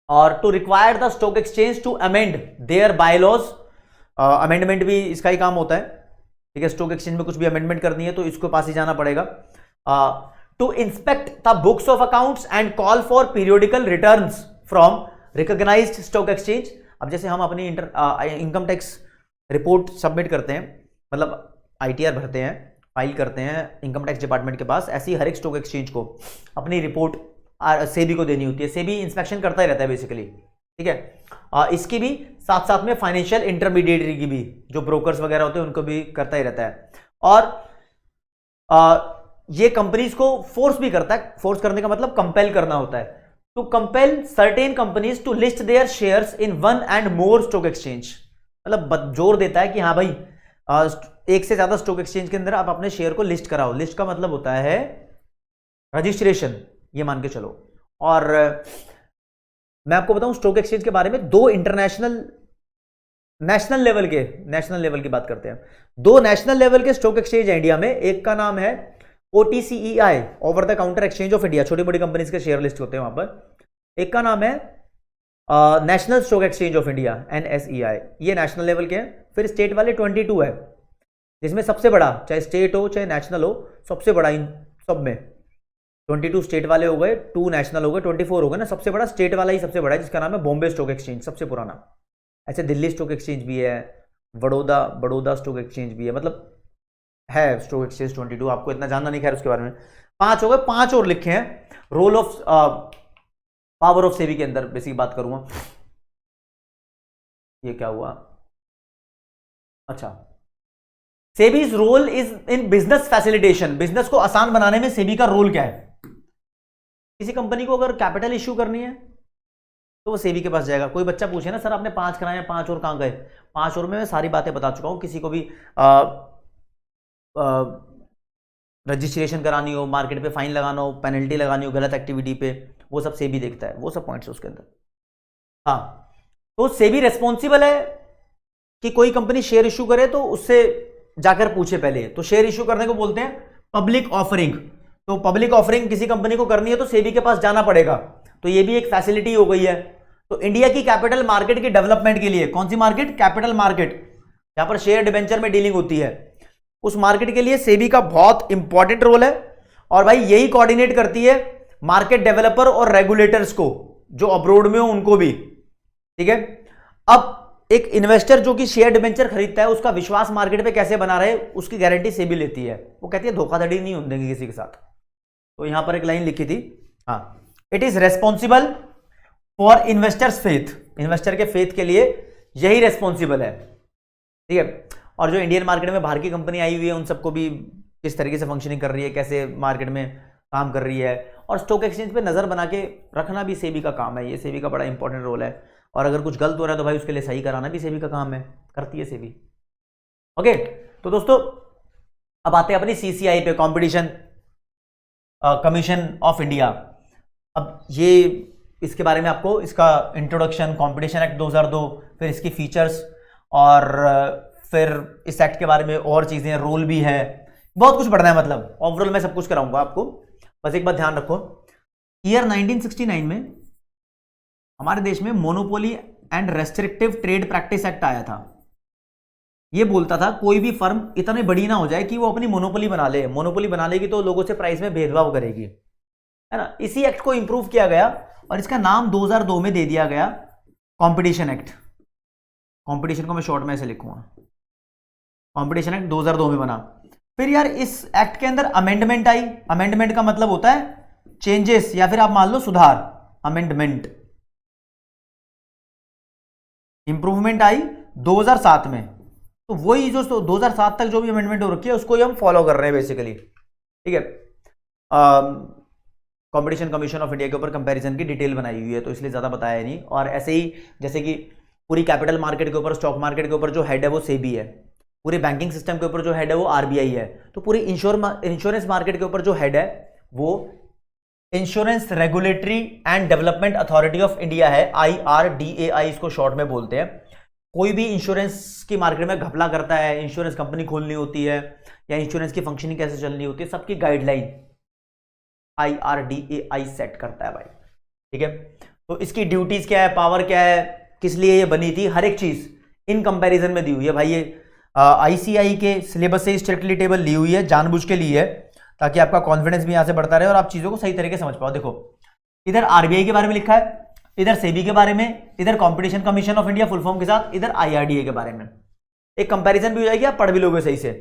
और to require the stock exchange to amend there bylaws, amendment भी इसका ही काम होता है, ठीक है। स्टॉक एक्सचेंज में कुछ भी अमेंडमेंट करनी है तो इसको पास ही जाना पड़ेगा। To inspect the books of accounts and call for periodical returns from recognised stock exchange. अब जैसे हम अपनी इनकम टैक्स रिपोर्ट सबमिट करते हैं, मतलब आईटीआर भरते हैं, फाइल करते हैं इनकम टैक्स डिपार्टमेंट के पास, ऐसी हर एक स्टॉक एक्सचेंज को अपनी रिपोर्ट सेबी को देनी होती है। सेबी इंस्पेक्शन करता ही रहता है बेसिकली, ठीक है। इसकी भी साथ साथ में फाइनेंशियल इंटरमीडिएटरी की भी, जो ब्रोकर्स वगैरह होते हैं उनको भी करता ही रहता है। और ये कंपनीज को फोर्स भी करता है, फोर्स करने का मतलब कंपेल करना होता है। To compel certain companies to list there shares in 1 and more stock exchange, मतलब जोर देता है कि हाँ भाई एक से ज्यादा स्टॉक एक्सचेंज के अंदर आप अपने शेयर को लिस्ट कराओ। लिस्ट का मतलब होता है रजिस्ट्रेशन, ये मान के चलो। और मैं आपको बताऊं स्टॉक एक्सचेंज के बारे में, 2 इंटरनेशनल नेशनल लेवल की बात करते हैं। 2 नेशनल लेवल के स्टॉक एक्सचेंज है इंडिया में। एक का नाम है OTCEI, over the counter exchange of India, छोटी बड़ी कंपनीज के शेयर लिस्ट होते हैं वहां पर। एक का नाम है national stock exchange of India, NSEI, ये नेशनल लेवल के हैं। फिर स्टेट वाले 22 है, जिसमें सबसे बड़ा, चाहे स्टेट हो चाहे नेशनल हो, सबसे बड़ा इन सब में 22 स्टेट वाले हो गए, 2 नेशनल हो गए, 24 हो गए ना। सबसे बड़ा स्टेट वाला ही सबसे बड़ा है, जिसका नाम है बॉम्बे स्टॉक एक्सचेंज, सबसे पुराना। ऐसे दिल्ली स्टॉक एक्सचेंज भी है, बड़ौदा स्टॉक एक्सचेंज भी है, मतलब है स्टॉक एक्सचेंज 22। आपको इतना जानना नहीं, खैर उसके बारे में। 5 हो गए, 5 और लिखे हैं। Role of power of SEBI के अंदर बेसिक बात करूंगा। ये क्या हुआ, अच्छा, SEBI's role is in business facilitation, business को आसान बनाने में सेबी का रोल क्या है। किसी कंपनी को अगर कैपिटल इश्यू करनी है तो वो सेबी के पास जाएगा। कोई बच्चा पूछे ना सर आपने 5 कराए, 5 और कहां गए, 5 और में मैं सारी बातें बता चुका हूं। किसी को भी रजिस्ट्रेशन करानी हो, मार्केट पे फाइन लगाना हो, पेनल्टी लगानी हो गलत एक्टिविटी पे, वो सब सेबी देखता है, वो सब पॉइंट्स उसके अंदर। हाँ, तो सेबी रेस्पॉन्सिबल है कि कोई कंपनी शेयर इश्यू करे तो उससे जाकर पूछे पहले। तो शेयर इश्यू करने को बोलते हैं पब्लिक ऑफरिंग। तो पब्लिक ऑफरिंग किसी कंपनी को करनी है तो सेबी के पास जाना पड़ेगा, तो ये भी एक फैसिलिटी हो गई है। तो इंडिया की कैपिटल मार्केट की डेवलपमेंट के लिए, कौन सी मार्केट? कैपिटल मार्केट, यहां पर शेयर डिबेंचर में डीलिंग होती है, उस मार्केट के लिए सेबी का बहुत इंपॉर्टेंट रोल है। और भाई यही कोऑर्डिनेट करती है मार्केट डेवलपर और रेगुलेटर्स को, जो अब्रोड में हो उनको भी, ठीक है। अब एक इन्वेस्टर जो कि शेयर डिबेंचर खरीदता है, उसका विश्वास मार्केट पे कैसे बना रहे, उसकी गारंटी सेबी लेती है। वो कहती है धोखाधड़ी नहीं होने देंगे किसी के साथ। तो यहां पर एक लाइन लिखी थी, हाँ, it is responsible for investors faith, investor के फेथ के लिए यही रेस्पॉन्सिबल है, ठीक है। और जो इंडियन मार्केट में बाहर की कंपनी आई हुई है, उन सबको भी किस तरीके से फंक्शनिंग कर रही है, कैसे मार्केट में काम कर रही है, और स्टॉक एक्सचेंज पे नजर बना के रखना भी सेबी का काम है। ये सेबी का बड़ा इंपॉर्टेंट रोल है। और अगर कुछ गलत हो रहा है तो भाई उसके लिए सही कराना भी सेबी का काम है, करती है सेबी। ओके, तो दोस्तों अब आते हैं अपनी सीसीआई पे, कंपटीशन कमीशन ऑफ इंडिया। अब ये इसके बारे में आपको इसका इंट्रोडक्शन, कंपटीशन एक्ट 2002, फिर इसकी फीचर्स, और फिर इस एक्ट के बारे में और चीजें, रोल भी है, बहुत कुछ पढ़ना है। मतलब ओवरऑल मैं सब कुछ कराऊंगा आपको। बस एक बात ध्यान रखो, ईयर 1969 में हमारे देश में monopoly and restrictive trade practice act आया था। ये बोलता था कोई भी फर्म इतनी बड़ी ना हो जाए कि वो अपनी मोनोपोली बना ले, मोनोपोली बना लेगी तो लोगों से प्राइस में भेदभाव करेगी, है ना। इसी एक्ट को इंप्रूव किया गया और इसका नाम 2002 में दे दिया गया कंपटीशन एक्ट। कंपटीशन को मैं शॉर्ट में ऐसे लिखूंगा, कंपटीशन एक्ट 2002 में बना। फिर यार इस एक्ट के अंदर अमेंडमेंट आई। अमेंडमेंट का मतलब होता है चेंजेस, या फिर आप मान लो सुधार, अमेंडमेंट। इंप्रूवमेंट आई 2007 में। तो वही जो 2007 तक जो भी अमेंडमेंट हो रखी है उसको ही हम फॉलो कर रहे हैं बेसिकली, ठीक है। कंपटीशन कमीशन ऑफ इंडिया के ऊपर कंपैरिजन की डिटेल बनाई हुई है, तो इसलिए ज्यादा बताया नहीं। और ऐसे ही जैसे कि पूरी कैपिटल मार्केट के ऊपर, स्टॉक मार्केट के ऊपर जो हेड है वो सेबी है, पूरे बैंकिंग सिस्टम के ऊपर जो हेड है वो आरबीआई है, तो पूरी इंश्योरेंस मार्केट के ऊपर जो हेड है वो insurance regulatory and development authority of India है, IRDAI इसको शॉर्ट में बोलते हैं। कोई भी इंश्योरेंस की मार्केट में घपला करता है, इंश्योरेंस कंपनी खोलनी होती है या इंश्योरेंस की फंक्शनिंग कैसे चलनी होती है, सबकी गाइडलाइन IRDAI सेट करता है भाई, ठीक है। तो इसकी ड्यूटीज क्या है, पावर क्या है, किस लिए ये बनी थी, हर एक चीज इन कंपैरिजन में दी हुई है भाई। ये ICAI के सिलेबस से स्ट्रिक्टली टेबल ली हुई है, जानबूझ के ली है, ताकि आपका कॉन्फिडेंस भी यहां से बढ़ता रहे और आप चीजों को सही तरीके से समझ पाओ। देखो इधर आरबीआई के बारे में लिखा है, इधर सेबी के बारे में, इधर competition commission of India full form के साथ, इधर IRDA के बारे में। एक कंपैरिजन भी हो जाएगी, आप पढ़ भी लोगे सही से।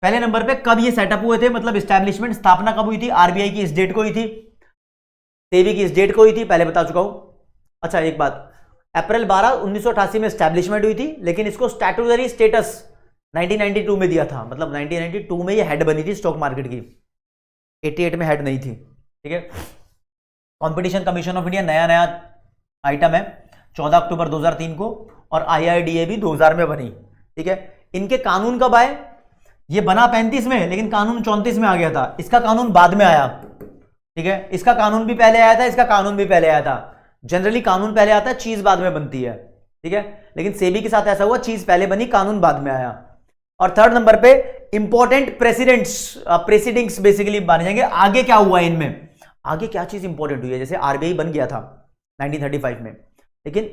पहले नंबर पे कब ये सेटअप हुए थे, मतलब एस्टैब्लिशमेंट, स्थापना कब हुई थी, आरबीआई की इस डेट को हुई थी, सेबी की इस डेट को हुई थी, पहले बता चुका हूं। अच्छा एक बात, अप्रैल 12 1988 में एस्टैब्लिशमेंट हुई थी, लेकिन इसको स्टैट्यूटरी स्टेटस 1992 में दिया था, मतलब 1992 में ये हेड बनी थी स्टॉक मार्केट की, 88 में हेड नहीं थी, ठीक है। कंपटीशन कमीशन ऑफ इंडिया नया आइटम है, 14 अक्टूबर 2003 को, और IRDA भी 2000 में बनी, ठीक है। इनके कानून कब आए, ये बना 35 में लेकिन कानून 34 में आ गया था, इसका कानून बाद में आया, ठीक है। इसका कानून भी पहले आया था, इसका कानून भी पहले आया था। जनरली कानून पहले आता है, चीज बाद में बनती है, ठीक है। लेकिन सेबी के साथ ऐसा हुआ, चीज पहले बनी, कानून बाद में आया। और थर्ड नंबर पे इंपॉर्टेंट प्रेसिडेंट्स बेसिकली माने जाएंगे। आगे क्या हुआ इनमें, आगे क्या चीज इंपॉर्टेंट हुई है, जैसे आरबीआई बन गया था 1935 में, लेकिन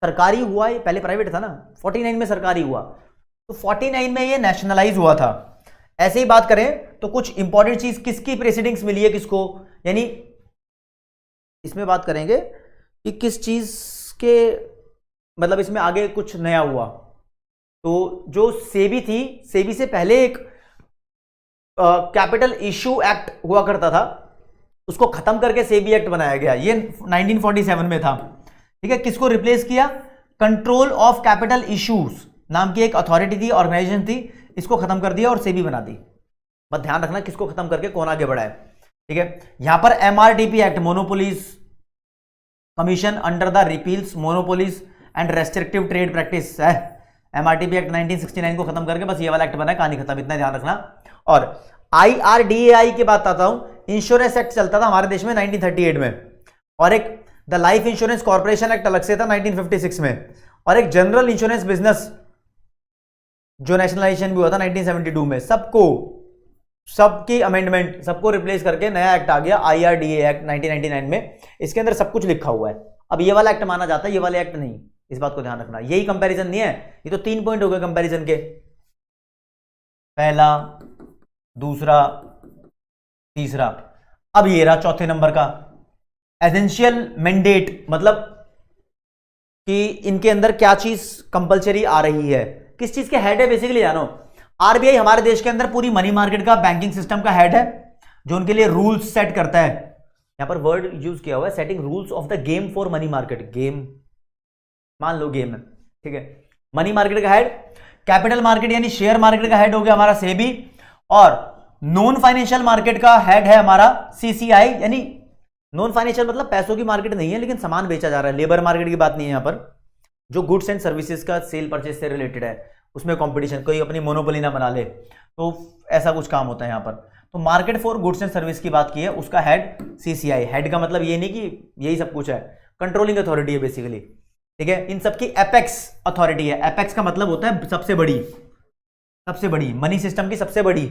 सरकारी हुआ, ये पहले प्राइवेट था ना, 49 में सरकारी हुआ, तो 49 में ये नेशनलाइज हुआ था। ऐसे ही बात करें तो कुछ इंपॉर्टेंट चीज किसकी प्रेसिडेंट्स मिली है किसको, यानी इसमें बात करेंगे कि किस चीज के, मतलब इसमें आगे कुछ नया हुआ। तो जो सेबी थी, सेबी से पहले एक कैपिटल इशू एक्ट हुआ करता था, उसको खत्म करके सेबी एक्ट बनाया गया, ये 1947 में था, ठीक है। किसको रिप्लेस किया, कंट्रोल ऑफ कैपिटल इश्यूज नाम की एक अथॉरिटी थी, ऑर्गेनाइजेशन थी, इसको खत्म कर दिया और सेबी बना दी। बस ध्यान रखना किसको खत्म करके कौन आगे बढ़ा है, ठीक है। यहां पर MRTP act, monopolies commission under the repeals monopolies and restrictive trade practice है, MRTP एक्ट 1969 को खत्म करके बस ये वाला एक्ट बना है, कहानी खत्म, इतना ध्यान रखना। और IRDAI की बात आता हूं, इंश्योरेंस एक्ट चलता था हमारे देश में 1938 में, और एक the life insurance corporation act अलग से था 1956 में, और एक जनरल इंश्योरेंस बिजनेस जो नेशनलाइजेशन भी हुआ था 1972 में। सबको सबकी अमेंडमेंट, सबको रिप्लेस करके नया एक्ट आ गया, IRDA एक्ट 1999 में। इसके अंदर सब कुछ लिखा हुआ है। अब ये वाला एक्ट माना जाता है, ये वाला एक्ट नहीं, इस बात को ध्यान रखना। यही कंपैरिजन नहीं है, ये तो 3 पॉइंट हो गए कंपैरिजन के, पहला, दूसरा, तीसरा। अब ये रहा चौथे नंबर का, एसेंशियल मैंडेट, मतलब कि इनके अंदर क्या चीज कंपलसरी आ रही है, किस चीज के हेड है बेसिकली जानो। आरबीआई हमारे देश के अंदर पूरी मनी मार्केट का, बैंकिंग सिस्टम का हेड है, जो उनके लिए रूल्स सेट करता है। यहां पर वर्ड यूज किया हुआ है, setting rules of the game for money market. Game मान लो गेम है, ठीक है। मनी मार्केट का हेड, कैपिटल मार्केट यानी शेयर मार्केट का हेड हो गया हमारा सेबी, और नॉन फाइनेंशियल मार्केट का हेड है हमारा सीसीआई। यानी नॉन फाइनेंशियल मतलब पैसों की मार्केट नहीं है, लेकिन सामान बेचा जा रहा है, लेबर मार्केट की बात नहीं है यहां पर। जो गुड्स एंड सर्विसेज का सेल परचेज से रिलेटेड है, उसमें कंपटीशन, कोई अपनी मोनोपोली ना बना ले, तो ऐसा कुछ काम होता है यहां पर। तो market for goods and service की बात की है, उसका हेड सीसीआई। हेड का मतलब ये नहीं कि यही सब कुछ है, कंट्रोलिंग अथॉरिटी है बेसिकली, ठीक है। इन सबकी एपेक्स अथॉरिटी है। एपेक्स का मतलब होता है सबसे बड़ी, सबसे बड़ी मनी सिस्टम की सबसे बड़ी,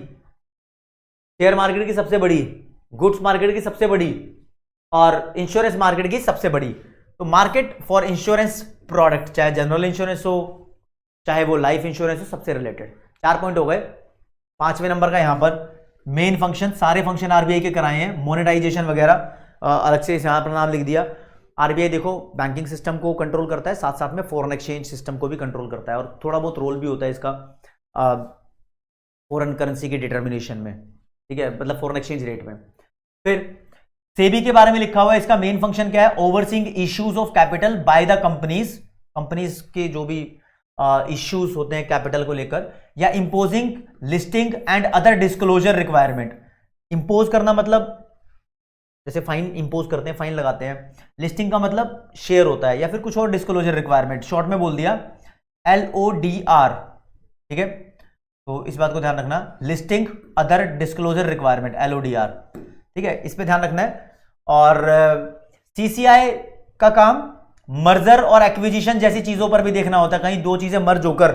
शेयर मार्केट की सबसे बड़ी, गुड्स मार्केट की सबसे बड़ी, और इंश्योरेंस मार्केट की सबसे बड़ी। तो मार्केट फॉर इंश्योरेंस प्रोडक्ट, चाहे जनरल इंश्योरेंस हो, चाहे वो लाइफ इंश्योरेंस हो, सबसे रिलेटेड। 4 पॉइंट हो गए। 5वें नंबर का यहां पर मेन फंक्शन, सारे फंक्शन आरबीआई के कराए हैं, मोनेटाइजेशन वगैरह अलग से यहां पर नाम लिख दिया। आरबीआई देखो बैंकिंग सिस्टम को कंट्रोल करता है, साथ साथ में फॉरेन एक्सचेंज सिस्टम को भी कंट्रोल करता है, और थोड़ा बहुत रोल भी होता है इसका फॉरेन करेंसी के डिटर्मिनेशन में, ठीक है, मतलब फॉरेन एक्सचेंज रेट में। फिर सेबी के बारे में लिखा हुआ है, इसका मेन फंक्शन क्या है, overseeing issues of capital by the companies, companies के जो भी इश्यूज होते हैं कैपिटल को लेकर, या imposing listing and other disclosure requirement. Impose करना मतलब जैसे फाइन इंपोज करते हैं, फाइन लगाते हैं। लिस्टिंग का मतलब शेयर होता है, या फिर कुछ और डिस्क्लोजर रिक्वायरमेंट, शॉर्ट में बोल दिया LODR, ठीक है। तो इस बात को ध्यान रखना, listing other disclosure requirement, LODR, ठीक है, इस पे ध्यान रखना है। और सीसीआई का काम मर्जर और एक्विजिशन जैसी चीजों पर भी देखना होता है, कहीं दो चीजें मर्ज होकर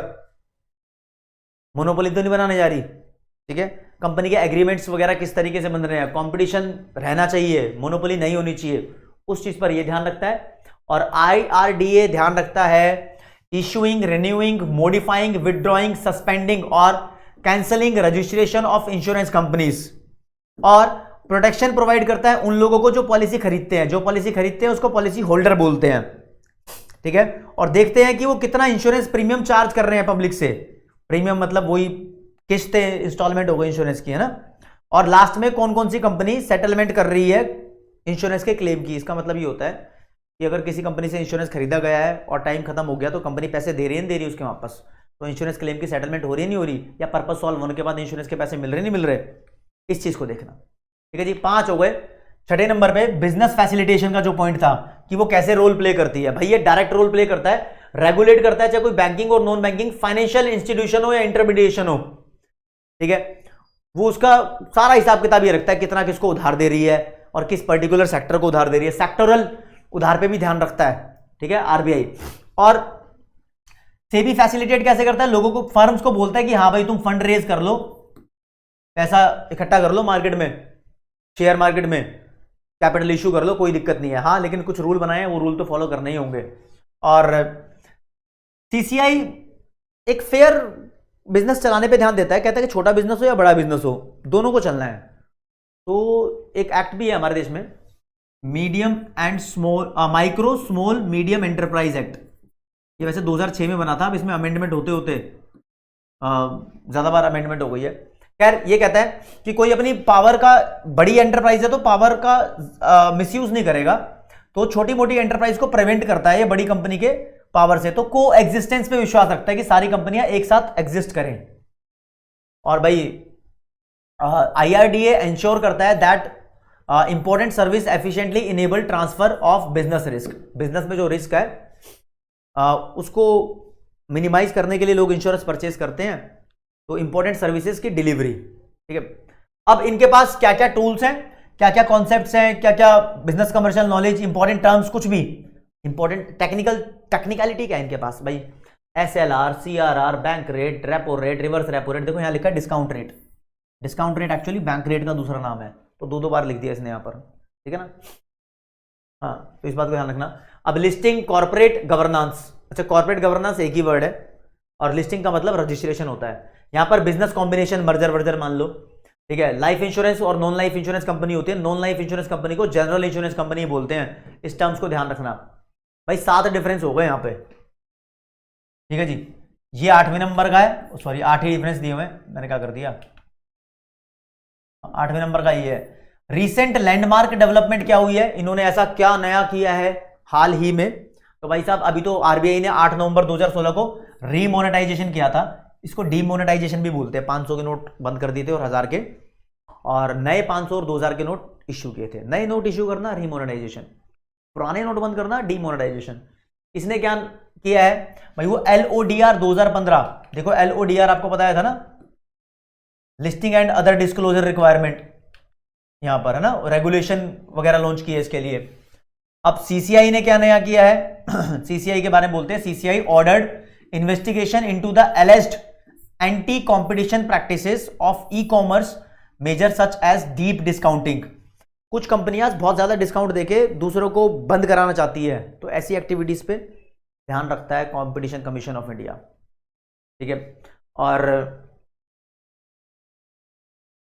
मोनोपोली तो नहीं बनाने जा रही, ठीक है। कंपनी के एग्रीमेंट्स वगैरह किस तरीके से बन रहे हैं, कंपटीशन रहना चाहिए, मोनोपोली नहीं होनी चाहिए, उस चीज पर यह ध्यान रखता है। और IRDA ध्यान रखता है issuing, renewing, modifying, withdrawing, suspending और cancelling registration of insurance companies, और प्रोटेक्शन प्रोवाइड करता है उन लोगों को जो पॉलिसी खरीदते हैं। जो पॉलिसी खरीदते हैं उसको पॉलिसी होल्डर बोलते हैं, ठीक है। और देखते हैं कि वो कितना इंश्योरेंस प्रीमियम चार्ज कर रहे हैं पब्लिक से। प्रीमियम मतलब वही किस्तें, इंस्टॉलमेंट हो गई इंश्योरेंस की, है ना। और लास्ट में कौन कौन सी कंपनी सेटलमेंट कर रही है इंश्योरेंस के क्लेम की। इसका मतलब ये होता है कि अगर किसी कंपनी से इंश्योरेंस खरीदा गया है और टाइम खत्म हो गया, तो कंपनी पैसे दे रही है, नहीं दे रही उसके वापस, तो इंश्योरेंस क्लेम की सेटलमेंट हो रही है, नहीं हो रही, या पर्पस सॉल्व होने के बाद इंश्योरेंस के पैसे मिल रहे नहीं मिल रहे, इस चीज को देखना, ठीक है जी। 5 हो गए। 6ठे नंबर पे बिजनेस फैसिलिटेशन का जो पॉइंट था कि वो कैसे रोल प्ले करती है। भाई ये डायरेक्ट रोल प्ले करता है, रेगुलेट करता है, चाहे कोई बैंकिंग और नॉन बैंकिंग फाइनेंशियल इंस्टीट्यूशन हो या इंटरमीडिएशन हो, ठीक है। वो उसका सारा हिसाब किताब ये रखता है, कितना किसको उधार दे रही है और किस पर्टिकुलर सेक्टर को उधार दे रही है। सेक्टरल उधार पे भी ध्यान रखता है, ठीक है, आरबीआई। और सेबी फैसिलिटेट कैसे करता है, लोगों को, फर्म्स को बोलता है कि हाँ भाई तुम फंड रेज कर लो, पैसा इकट्ठा कर लो मार्केट में, शेयर मार्केट में कैपिटल इशू कर लो, कोई दिक्कत नहीं है, हाँ लेकिन कुछ रूल बनाए हैं, वो रूल तो फॉलो करने ही होंगे। और सीसीआई एक फेयर बिजनेस चलाने पे ध्यान देता है, कहता है कि छोटा बिजनेस हो या बड़ा बिजनेस हो, दोनों को चलना है। तो एक एक्ट भी है हमारे देश में, medium and small, micro small medium enterprise act. ये वैसे 2006 में बना था, अब इसमें अमेंडमेंट होते होते ज्यादा बार अमेंडमेंट हो गई है। खैर ये कहता है कि कोई अपनी पावर का, बड़ी एंटरप्राइज है तो पावर का मिसयूज नहीं करेगा, तो छोटी मोटी एंटरप्राइज को प्रिवेंट करता है ये बड़ी कंपनी के पावर से। तो को एग्जिस्टेंस पे विश्वास रखता है कि सारी कंपनियां एक साथ एग्जिस्ट करें। और भाई IRDA इंश्योर करता है that important service efficiently enable transfer of business risk. Business में जो रिस्क है उसको मिनिमाइज करने के लिए लोग इंश्योरेंस परचेज करते हैं, तो इंपॉर्टेंट सर्विसेज की डिलीवरी, ठीक है। अब इनके पास क्या क्या टूल्स हैं, क्या क्या कॉन्सेप्ट्स हैं, क्या क्या business commercial knowledge, important terms, कुछ भी इंपॉर्टेंट टेक्निकलिटी क्या है इनके पास भाई। SLR, CRR, bank rate, repo rate, reverse repo rate, देखो यहां लिखा है discount rate. Discount rate actually bank rate का दूसरा नाम है, तो दो बार लिख दिया इसने यहाँ पर, ठीक है ना। हाँ, तो इस बात को ध्यान रखना। अब लिस्टिंग, कॉर्पोरेट गवर्नेंस, अच्छा कॉर्पोरेट गवर्नेंस एक ही वर्ड है और लिस्टिंग का मतलब रजिस्ट्रेशन होता है। यहाँ पर बिजनेस कॉम्बिनेशन, मर्जर वर्जर मान लो, ठीक है। लाइफ इंश्योरेंस और नॉन लाइफ इंश्योरेंस कंपनी होती है, नॉन लाइफ इंश्योरेंस कंपनी को जनरल इंश्योरेंस कंपनी बोलते हैं। इस टर्म्स को ध्यान रखना भाई, 7 डिफरेंस हो गए यहाँ पे, ठीक है जी। ये 8वें नंबर का है, सॉरी 8 ही डिफरेंस दिए हुए, मैंने क्या कर दिया, 8वें नंबर का ये है। रिसेंट लैंडमार्क डेवलपमेंट क्या हुई है, इन्होंने ऐसा क्या नया किया है हाल ही में, तो भाई साहब अभी तो आरबीआई ने 8 नवंबर 2016 को रीमोनेटाइजेशन किया था, इसको डीमोनेटाइजेशन भी बोलते हैं। 500 के नोट बंद कर दिए थे और 1000 के, और नए 500 और 2000 के नोट इश्यू किए थे। नए नोट इश्यू करना रीमोनेटाइजेशन, पुराने नोट बंद करना डीमोनेटाइजेशन। इसने क्या किया है भाई, वो LODR 2015, देखो LODR आपको बताया था ना, listing and other disclosure requirement, यहां पर है ना, रेगुलेशन वगैरह लॉन्च किए इसके लिए। अब CCI ने क्या नया किया है CCI के बारे में बोलते हैं। CCI ordered investigation into the एलिज्ड anti competition practices of e-commerce major such as deep discounting. कुछ कंपनियां बहुत ज्यादा डिस्काउंट देके दूसरों को बंद कराना चाहती है, तो ऐसी एक्टिविटीज पे ध्यान रखता है कंपटीशन कमीशन ऑफ इंडिया, ठीक है। और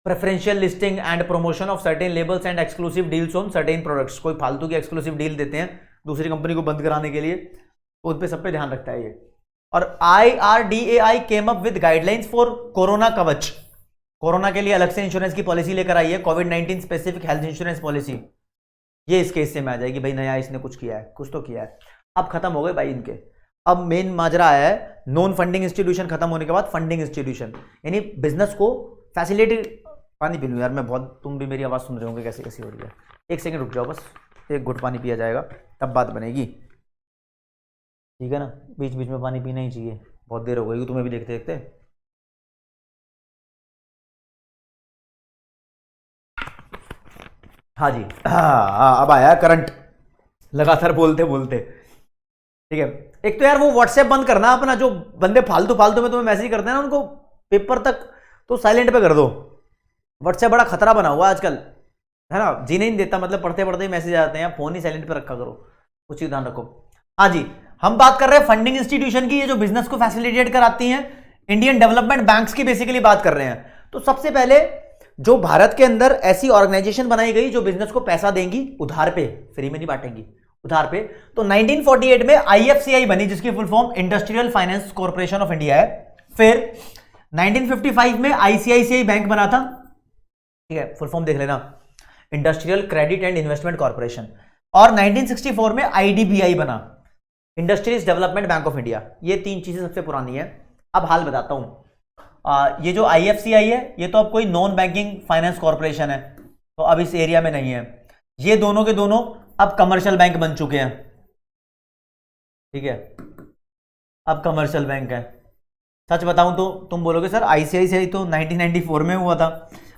preferential listing and promotion of certain labels and exclusive deals on certain products, कोई फालतू की एक्सक्लूसिव डील देते हैं दूसरी कंपनी को बंद कराने के लिए, तो उन पे सब पे ध्यान रखता है ये। और IRDAI came up with guidelines for corona कवच, कोरोना के लिए अलग से इंश्योरेंस की पॉलिसी लेकर आई है, कोविड-19 स्पेसिफिक हेल्थ इंश्योरेंस पॉलिसी, ये इस केस से में आ जाएगी भाई, नया इसने कुछ किया है, कुछ तो किया है। अब खत्म हो गए भाई इनके, अब मेन माजरा आया है नॉन फंडिंग इंस्टीट्यूशन खत्म होने के बाद फंडिंग इंस्टीट्यूशन, यानी बिजनेस को फैसिलिटी। पानी पी लूँ यार मैं बहुत, तुम भी मेरी आवाज़ सुन रहे होंगे कैसे कैसी हो रही है। एक सेकंड रुक जाओ बस, एक घुट पानी पिया जाएगा तब बात बनेगी, ठीक है ना। बीच बीच में पानी पीना ही चाहिए, बहुत देर हो गई तुम्हें भी देखते देखते। हाँ जी, हाँ अब आया करंट, लगातार बोलते बोलते, ठीक है। एक तो यार वो व्हाट्सएप बंद करना अपना, जो बंदे फालतू फालतू में तुम्हें मैसेज करते हैं ना, उनको पेपर तक तो साइलेंट पे कर दो। व्हाट्सएप बड़ा खतरा बना हुआ आजकल, है ना, जीने नहीं देता, मतलब पढ़ते पढ़ते ही मैसेज आते हैं, फोन ही साइलेंट पे रखा करो, कुछ ही ध्यान रखो। हाँ जी, हम बात कर रहे हैं फंडिंग इंस्टीट्यूशन की, ये जो बिजनेस को फैसिलिटेट कराती हैं, इंडियन डेवलपमेंट बैंक्स की बेसिकली बात कर रहे हैं। तो सबसे पहले जो भारत के अंदर ऐसी ऑर्गेनाइजेशन बनाई गई जो बिजनेस को पैसा देंगी उधार पे, फ्री में नहीं बांटेंगी, उधार पे, तो 1948 में IFCI बनी, जिसकी full form industrial finance corporation of India है। फिर 1955 में ICICI बैंक बना था, ठीक है, फुल फॉर्म देख लेना, industrial credit and investment corporation. और 1964 में IDBI बना, industries development bank of India. ये 3 चीजें सबसे पुरानी है। अब हाल बताता हूं, ये जो IFCI है ये तो अब कोई नॉन बैंकिंग फाइनेंस कॉर्पोरेशन है, तो अब इस एरिया में नहीं है। ये दोनों के दोनों अब कमर्शियल बैंक बन चुके हैं, ठीक है, अब कमर्शियल बैंक है। सच बताऊं तो तुम बोलोगे सर ICICI तो 1994 में हुआ था,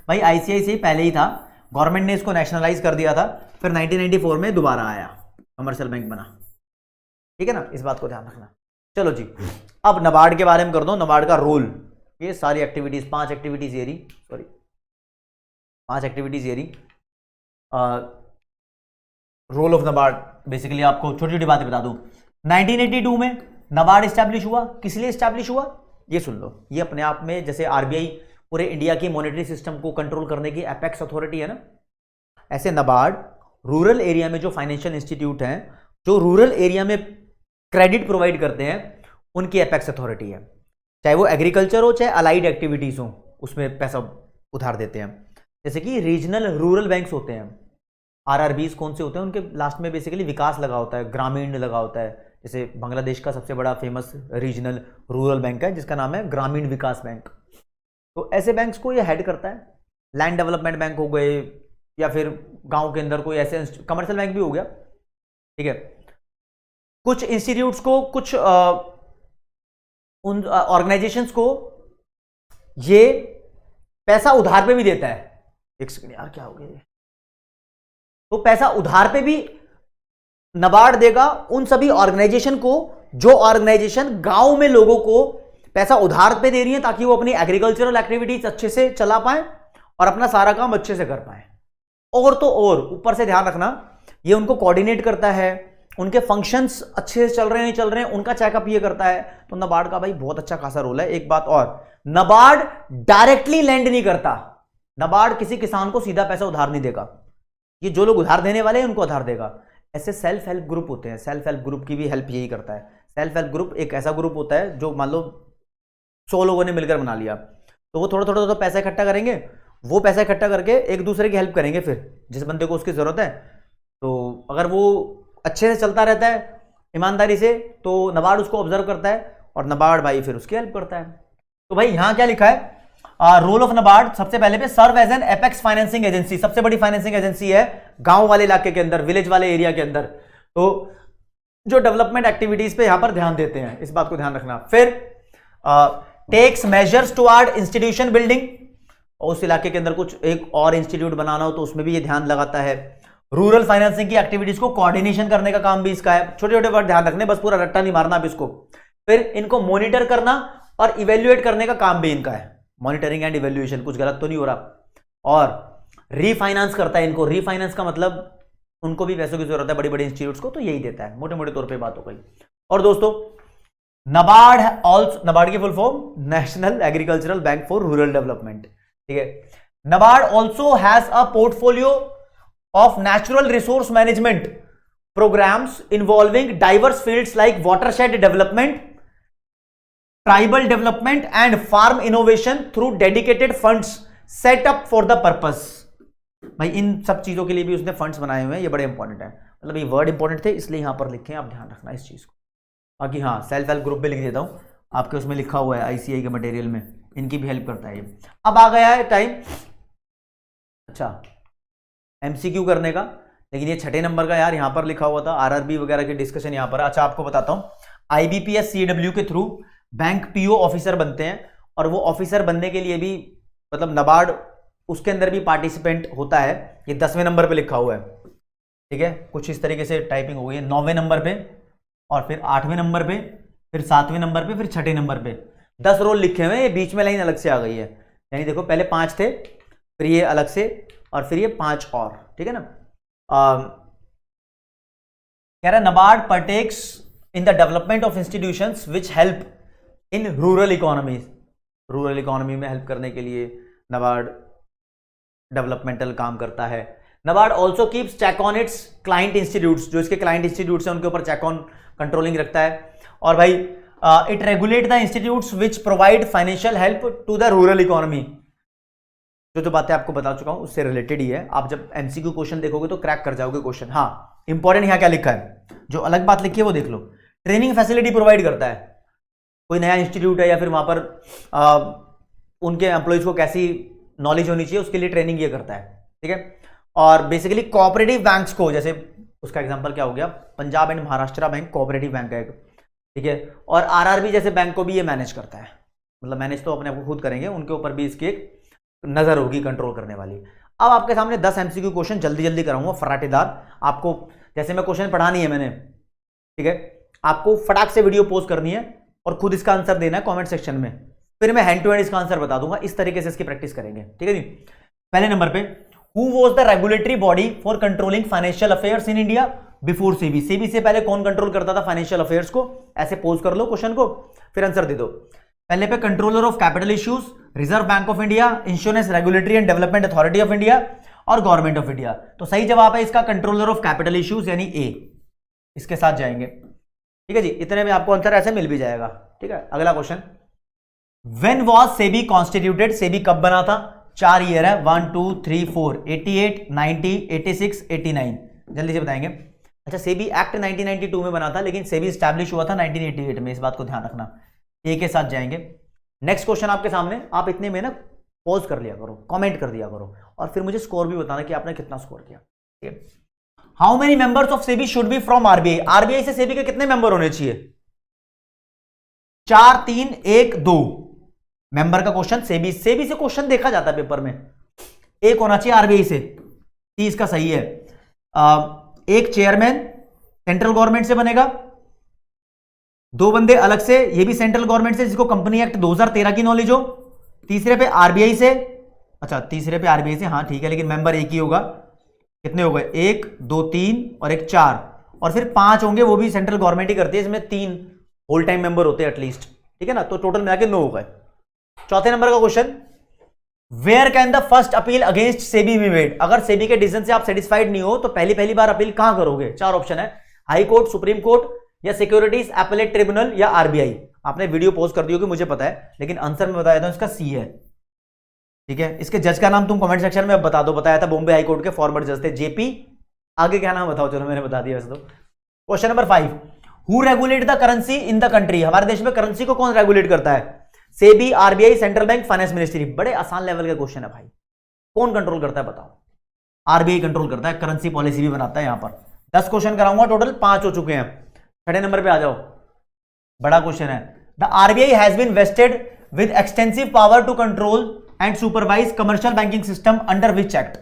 भाई ICICI पहले ही था, गवर्नमेंट ने इसको नेशनलाइज कर दिया था, फिर 1994 में दोबारा आया, कमर्शियल बैंक बना, ठीक है ना, इस बात को ध्यान रखना। चलो जी, अब नाबार्ड के बारे में कर दो, नाबार्ड का रोल, ये सारी एक्टिविटीज 5 एक्टिविटीज ये रही, सॉरी 5 एक्टिविटीज ये रही। रोल ऑफ नाबार्ड बेसिकली आपको छोटी छोटी बातें बता दूं। 1982 में नाबार्ड स्टैब्लिश हुआ, किस लिए स्टैब्लिश हुआ ये सुन लो। ये अपने आप में जैसे RBI पूरे इंडिया की मॉनेटरी सिस्टम को कंट्रोल करने की एपेक्स अथॉरिटी है ना, ऐसे नाबार्ड रूरल एरिया में जो फाइनेंशियल इंस्टीट्यूट हैं जो रूरल एरिया में क्रेडिट प्रोवाइड करते हैं उनकी एपेक्स अथॉरिटी है। चाहे वो एग्रीकल्चर हो चाहे अलाइड एक्टिविटीज हो, उसमें पैसा उधार देते हैं। जैसे कि रीजनल रूरल बैंक्स होते हैं, RRBs कौन से होते हैं, उनके लास्ट में बेसिकली विकास लगा होता है, ग्रामीण लगा होता है। जैसे बांग्लादेश का सबसे बड़ा फेमस रीजनल रूरल बैंक है जिसका नाम है ग्रामीण विकास बैंक। तो ऐसे बैंक्स को ये हेड करता है। लैंड डेवलपमेंट बैंक हो गए या फिर गांव के अंदर कोई ऐसे कमर्शियल बैंक भी हो गया, ठीक है। कुछ इंस्टीट्यूट्स को, कुछ उन ऑर्गेनाइजेशंस को ये पैसा उधार पे भी देता है। एक सेकंड यार, क्या हो गया, तो पैसा उधार पे भी नाबार्ड देगा उन सभी ऑर्गेनाइजेशन को जो ऑर्गेनाइजेशन गांव में लोगों को पैसा उधार पे दे रही है ताकि वो अपनी एग्रीकल्चरल एक्टिविटीज अच्छे से चला पाए और अपना सारा काम अच्छे से कर पाए। और तो और ऊपर से ध्यान रखना, ये उनको कोऑर्डिनेट करता है, उनके फंक्शंस अच्छे से चल रहे हैं नहीं चल रहे हैं उनका चेकअप ये करता है। तो नाबार्ड का भाई बहुत अच्छा खासा रोल है। एक बात और, नाबार्ड डायरेक्टली लैंड नहीं करता, नाबार्ड किसी किसान को सीधा पैसा उधार नहीं देगा, ये जो लोग उधार देने वाले हैं उनको उधार देगा। ऐसे सेल्फ हेल्प ग्रुप होते हैं, सेल्फ हेल्प ग्रुप की भी हेल्प यही करता है। सेल्फ हेल्प ग्रुप एक ऐसा ग्रुप होता है जो मान लो 100 लोगों ने मिलकर बना लिया, तो वो थोड़ा थोड़ा तो पैसा इकट्ठा करेंगे, वो पैसा इकट्ठा करके एक दूसरे की हेल्प करेंगे, फिर जिस बंदे को उसकी जरूरत है। तो अगर वो अच्छे से चलता रहता है ईमानदारी से, तो नाबार्ड उसको ऑब्जर्व करता है और नाबार्ड भाई फिर उसकी हेल्प करता है। तो भाई यहां क्या लिखा है, रोल ऑफ नाबार्ड, सबसे पहले पे serve as an apex financing agency, सबसे बड़ी फाइनेंसिंग एजेंसी है गांव वाले इलाके के अंदर, विलेज वाले एरिया के अंदर, तो जो डेवलपमेंट एक्टिविटीज पे यहां पर ध्यान देते हैं, इस बात को ध्यान रखना। फिर takes measures toward institution building, और उस इलाके के अंदर कुछ एक और इंस्टीट्यूट बनाना हो तो उसमें भी ये ध्यान लगाता है। रूरल फाइनेंसिंग की एक्टिविटीज को कोऑर्डिनेशन करने का काम भी इसका है। छोटे छोटे वर्ड ध्यान रखने, बस पूरा रट्टा नहीं मारना अब इसको। फिर इनको मॉनिटर करना और इवेल्युएट करने का काम भी इनका है, मॉनिटरिंग एंड इवेल्युएशन, कुछ गलत तो नहीं हो रहा। और रीफाइनेंस करता है इनको, रीफाइनेंस का मतलब उनको भी पैसों की जरूरत है बड़ी बड़ी इंस्टीट्यूट्स को, तो यही देता है, मोटे मोटे तौर पे बात हो गई। और दोस्तों नाबार्ड ऑल्सो, नाबार्ड की full form national agricultural bank for rural development, ठीक है। NABARD also has a portfolio of natural resource management programmes involving diverse fields like watershed development, tribal development and farm innovation through dedicated funds set up for the purpose. भाई इन सब चीजों के लिए भी उसने funds बनाए हुए हैं, ये बड़े इंपॉर्टेंट है, मतलब ये वर्ड इंपॉर्टेंट थे इसलिए यहां पर लिखे हैं, आप ध्यान रखना इस चीज को। बाकी हाँ, सेल्फ हेल्प ग्रुप भी लिख देता हूं आपके, उसमें लिखा हुआ है आईसीआई के मटेरियल में, इनकी भी हेल्प करता है ये। अब आ गया है टाइम, अच्छा एमसीक्यू करने का, लेकिन ये 6 नंबर का यार यहां पर लिखा हुआ था, आरआरबी वगैरह की डिस्कशन यहां पर। अच्छा आपको बताता हूं, आईबीपीएस सीडब्ल्यू के थ्रू बैंक पीओ ऑफिसर बनते हैं, और वो ऑफिसर बनने के लिए भी मतलब नाबार्ड उसके अंदर भी पार्टिसिपेंट होता है। ये 10वें नंबर पे लिखा हुआ है, ठीक है, कुछ इस तरीके से टाइपिंग हो गई है। 9वें नंबर पे, और फिर 8वें नंबर पे, फिर 7वें नंबर पे, फिर 6ठे नंबर पे 10 रोल लिखे हुए हैं। ये बीच में लाइन अलग से आ गई है, यानी देखो पहले 5 थे, फिर ये अलग से, और फिर ये 5 और, ठीक है ना। कह रहा NABARD partakes in the development of institutions which help in rural economies, rural economy में हेल्प करने के लिए नाबार्ड डेवलपमेंटल काम करता है। NABARD also keeps check on it's client institutes, जो इसके क्लाइंट इंस्टीट्यूट्स हैं उनके ऊपर चेक ऑन कंट्रोलिंग रखता है। और भाई it regulate the institutes which provide financial help to the rural economy. जो बातें आपको बता चुका हूं उससे रिलेटेड ही है, आप जब एमसीक्यू क्वेश्चन देखोगे तो क्रैक कर जाओगे क्वेश्चन। हाँ इंपॉर्टेंट यहां क्या लिखा है, जो अलग बात लिखी है वो देख लो। ट्रेनिंग फैसिलिटी प्रोवाइड करता है, कोई नया इंस्टीट्यूट है या फिर वहां पर उनके एम्प्लॉइज को कैसी नॉलेज होनी चाहिए उसके लिए ट्रेनिंग ये करता है, ठीक है। और बेसिकली कोऑपरेटिव बैंक्स को, जैसे उसका एग्जांपल क्या हो गया, Punjab and Maharashtra bank cooperative bank है, ठीक है। और आरआरबी जैसे बैंक को भी ये मैनेज करता है, मतलब मैनेज तो अपने आप को खुद करेंगे, उनके ऊपर भी इसकी एक नजर होगी कंट्रोल करने वाली। अब आपके सामने 10 एमसीक्यू क्वेश्चन जल्दी जल्दी कराऊंगा फराटेदार, आपको जैसे मैं क्वेश्चन पढ़ा नहीं है मैंने, ठीक है, आपको फटाक से वीडियो पोस्ट करनी है और खुद इसका आंसर देना है कमेंट सेक्शन में, फिर मैं हैंड टू हैंड इसका आंसर बता दूंगा। इस तरीके से इसकी प्रैक्टिस करेंगे, ठीक है जी। पहले नंबर पे, who was the regulatory body for controlling financial affairs in India before SEBI? SEBI से पहले कौन कंट्रोल करता था फाइनेंशियल अफेयर्स को? ऐसे पोज कर लो क्वेश्चन को, फिर आंसर दे दो। पहले पे controller of capital issues, reserve bank of India, insurance regulatory and development authority of India और गवर्नमेंट ऑफ इंडिया। तो सही जवाब है इसका कंट्रोलर ऑफ कैपिटल इश्यूज यानी ए, इसके साथ जाएंगे, ठीक है जी। इतने में आपको आंसर ऐसे मिल भी जाएगा, ठीक है। अगला question, when was SEBI constituted? SEBI कब बना था? 4 ईयर है, 1 2 3 4, 88, 90, 86, 89, जल्दी से बताएंगे। अच्छा, सेबी एक्ट 1992 में बना था, लेकिन सेबी स्टैब्लिश हुआ था 1988 में, इस बात को ध्यान रखना। ए के साथ जाएंगे। नेक्स्ट क्वेश्चन आपके सामने, आप इतने में ना पॉज कर लिया करो, कमेंट कर दिया करो, और फिर मुझे स्कोर भी बताना कि आपने कितना स्कोर किया, ठीक है। How many members of SEBI should be from RBI? RBI से सेबी के कितने मेंबर होने चाहिए? 4 3 1 2 मेंबर का क्वेश्चन। सेबी से क्वेश्चन देखा जाता है पेपर में, एक होना चाहिए आरबीआई से, 30 का सही है। एक चेयरमैन सेंट्रल गवर्नमेंट से बनेगा, 2 बंदे अलग से, ये भी सेंट्रल गवर्नमेंट से जिसको कंपनी एक्ट 2013 की नॉलेज हो, तीसरे पे आरबीआई से, अच्छा तीसरे पे आरबीआई से, हाँ ठीक है, लेकिन मेंबर एक ही होगा। कितने हो गए, 1 2 3 और एक 4, और फिर 5 होंगे, वो भी सेंट्रल गवर्नमेंट ही करती है, इसमें 3 होल टाइम मेंबर होते हैं एटलीस्ट, ठीक है ना, तो टोटल मिला के 9 हो गए। चौथे नंबर का question, where can the first appeal against SEBI be made? अगर सेबी के डिसीजन से आप सेटिस्फाइड नहीं हो तो पहली बार अपील कहां करोगे? 4 ऑप्शन है, हाई कोर्ट, सुप्रीम कोर्ट, या सिक्योरिटीज एपेलेट ट्रिब्यूनल, या आरबीआई। आपने वीडियो पोस्ट कर दी होगी मुझे पता है, लेकिन आंसर में बताया था इसका सी है, ठीक है। इसके जज का नाम तुम कमेंट सेक्शन में बता दो। बताया था बॉम्बे हाई कोर्ट के फॉर्मर जज थे जेपी, आगे क्या नाम बताओ, चलो मैंने बता दिया वैसे तो। Question number 5, who regulate the currency in the country? हमारे देश में करेंसी को कौन रेगुलेट करता है? SEBI, RBI, central bank, finance ministry. बड़े आसान लेवल का क्वेश्चन है भाई, कौन कंट्रोल करता है बताओ? आरबीआई कंट्रोल करता है, करेंसी पॉलिसी भी बनाता है। यहां पर 10 क्वेश्चन कराऊंगा, टोटल 5 हो चुके हैं। छठे नंबर पे आ जाओ, बड़ा क्वेश्चन है। The RBI has been wasted with extensive power to control and supervise commercial banking system under which act?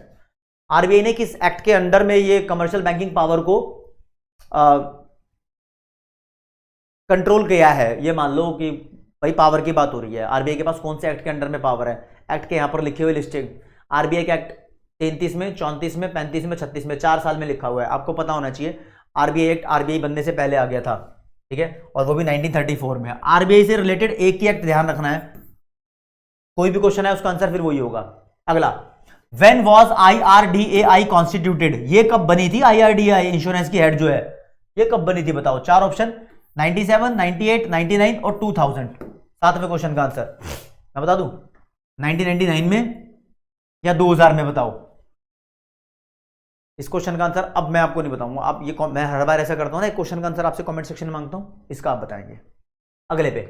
RBI ने किस एक्ट के अंडर में ये कमर्शियल बैंकिंग पावर को कंट्रोल किया है? ये मान लो कि भाई पावर की बात हो रही है, आरबीआई के पास कौन से एक्ट के अंडर में पावर है? एक्ट के यहां पर लिखे हुए लिस्टेड, आरबीआई के एक्ट 33 में, 34 में, 35 में, 36 में, 4 साल में लिखा हुआ है, आपको पता होना चाहिए। आरबीआई एक्ट आरबीआई बनने से पहले आ गया था, ठीक है, और वो भी 1934 में। आरबीआई से रिलेटेड एक ही एक्ट ध्यान रखना है, कोई भी क्वेश्चन है उसका आंसर फिर वही होगा। अगला, व्हेन वाज आईआरडीएआई कॉन्स्टिट्यूटेड? ये कब बनी थी आईआरडीएआई? इंश्योरेंस की हेड जो है, ये कब बनी थी बताओ? 4 ऑप्शन, 97, 98, 99 और 2000। 7वें क्वेश्चन का आंसर मैं बता दूं, 1999 में या 2000 में? बताओ इस क्वेश्चन का आंसर। अब मैं आपको नहीं बताऊंगा, आप ये मैं हर बार ऐसा करता हूं ना, एक क्वेश्चन का आंसर आपसे कमेंट सेक्शन में मांगता हूं, इसका आप बताएंगे। अगले पे,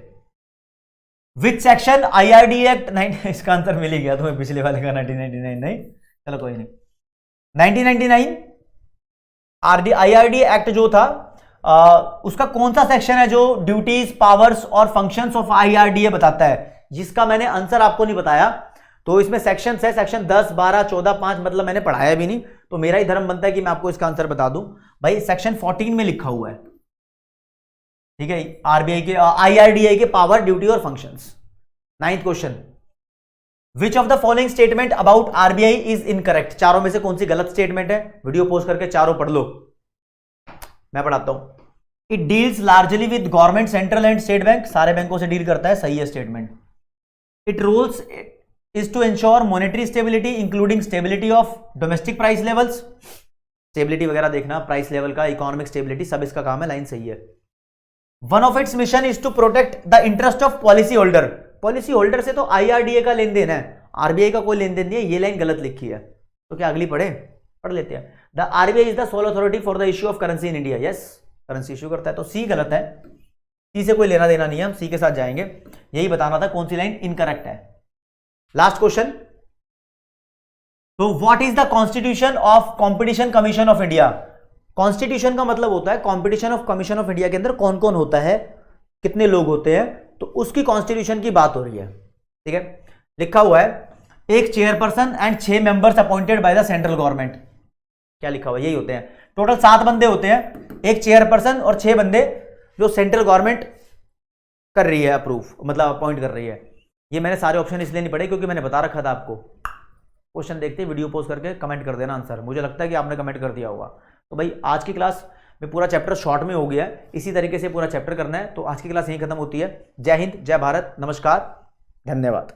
विच सेक्शन आईआरडी एक्ट? इसका आंसर मिल ही गया तुम्हें, पिछले वाले का 1999 नहीं, चलो कोई नहीं। 1999 आईआरडी एक्ट जो था, उसका कौन सा सेक्शन है जो ड्यूटीज, पावर्स और फंक्शंस ऑफ आईआरडीए बताता है? जिसका मैंने आंसर आपको नहीं बताया, तो इसमें सेक्शंस है, सेक्शन 10, 12, 14, 5, मतलब मैंने पढ़ाया भी नहीं, तो मेरा ही धर्म बनता है कि मैं आपको इसका आंसर बता दूं। भाई सेक्शन 14 में लिखा हुआ है, ठीक है, आरबीआई के आईआरडीआई के पावर, ड्यूटी और functions. 9th question, which of the following statement about RBI is incorrect? चारों में से कौन सी गलत स्टेटमेंट है? वीडियो पोस्ट करके चारों पढ़ लो, मैं पढ़ाता हूं। It deals largely with government, central and state bank, सारे बैंकों से डील करता है, सही है statement. It rules is to ensure monetary stability including stability of domestic price levels, stability वगैरह देखना, प्राइस लेवल का, इकोनॉमिक स्टेबिलिटी, सब इसका काम है, लाइन सही है। One of its mission is to protect the interest of policy holder. Policy holder से तो आईआरडीए का लेन देन है, आरबीआई का कोई लेन देन नहीं है, ये लाइन गलत लिखी है, तो क्या अगली पढ़ लेते हैं। The RBI is the soul authority for the issue of currency in India. Yes, currency issue करता है, तो सी गलत है, सी से कोई लेना देना नहीं है, हम सी के साथ जाएंगे। यही बताना था कौन सी लाइन इनकरेक्ट है। लास्ट क्वेश्चन, तो what is the constitution of competition commission of India? Constitution का मतलब होता है competition of commission of India के अंदर कौन कौन होता है, कितने लोग होते हैं, तो उसकी कॉन्स्टिट्यूशन की बात हो रही है, ठीक है। लिखा हुआ है, एक chairperson and 6 members appointed by the central government. क्या लिखा हुआ, यही होते हैं, टोटल 7 बंदे होते हैं, एक चेयरपर्सन और 6 बंदे जो सेंट्रल गवर्नमेंट कर रही है अप्रूव, मतलब अपॉइंट कर रही है। ये मैंने सारे ऑप्शन इसलिए नहीं पढ़े क्योंकि मैंने बता रखा था आपको। क्वेश्चन देखते वीडियो पोस्ट करके कमेंट कर देना आंसर, मुझे लगता है कि आपने कमेंट कर दिया होगा। तो भाई आज की क्लास में पूरा चैप्टर शॉर्ट में हो गया है, इसी तरीके से पूरा चैप्टर करना है। तो आज की क्लास यहीं खत्म होती है। जय हिंद, जय भारत, नमस्कार, धन्यवाद।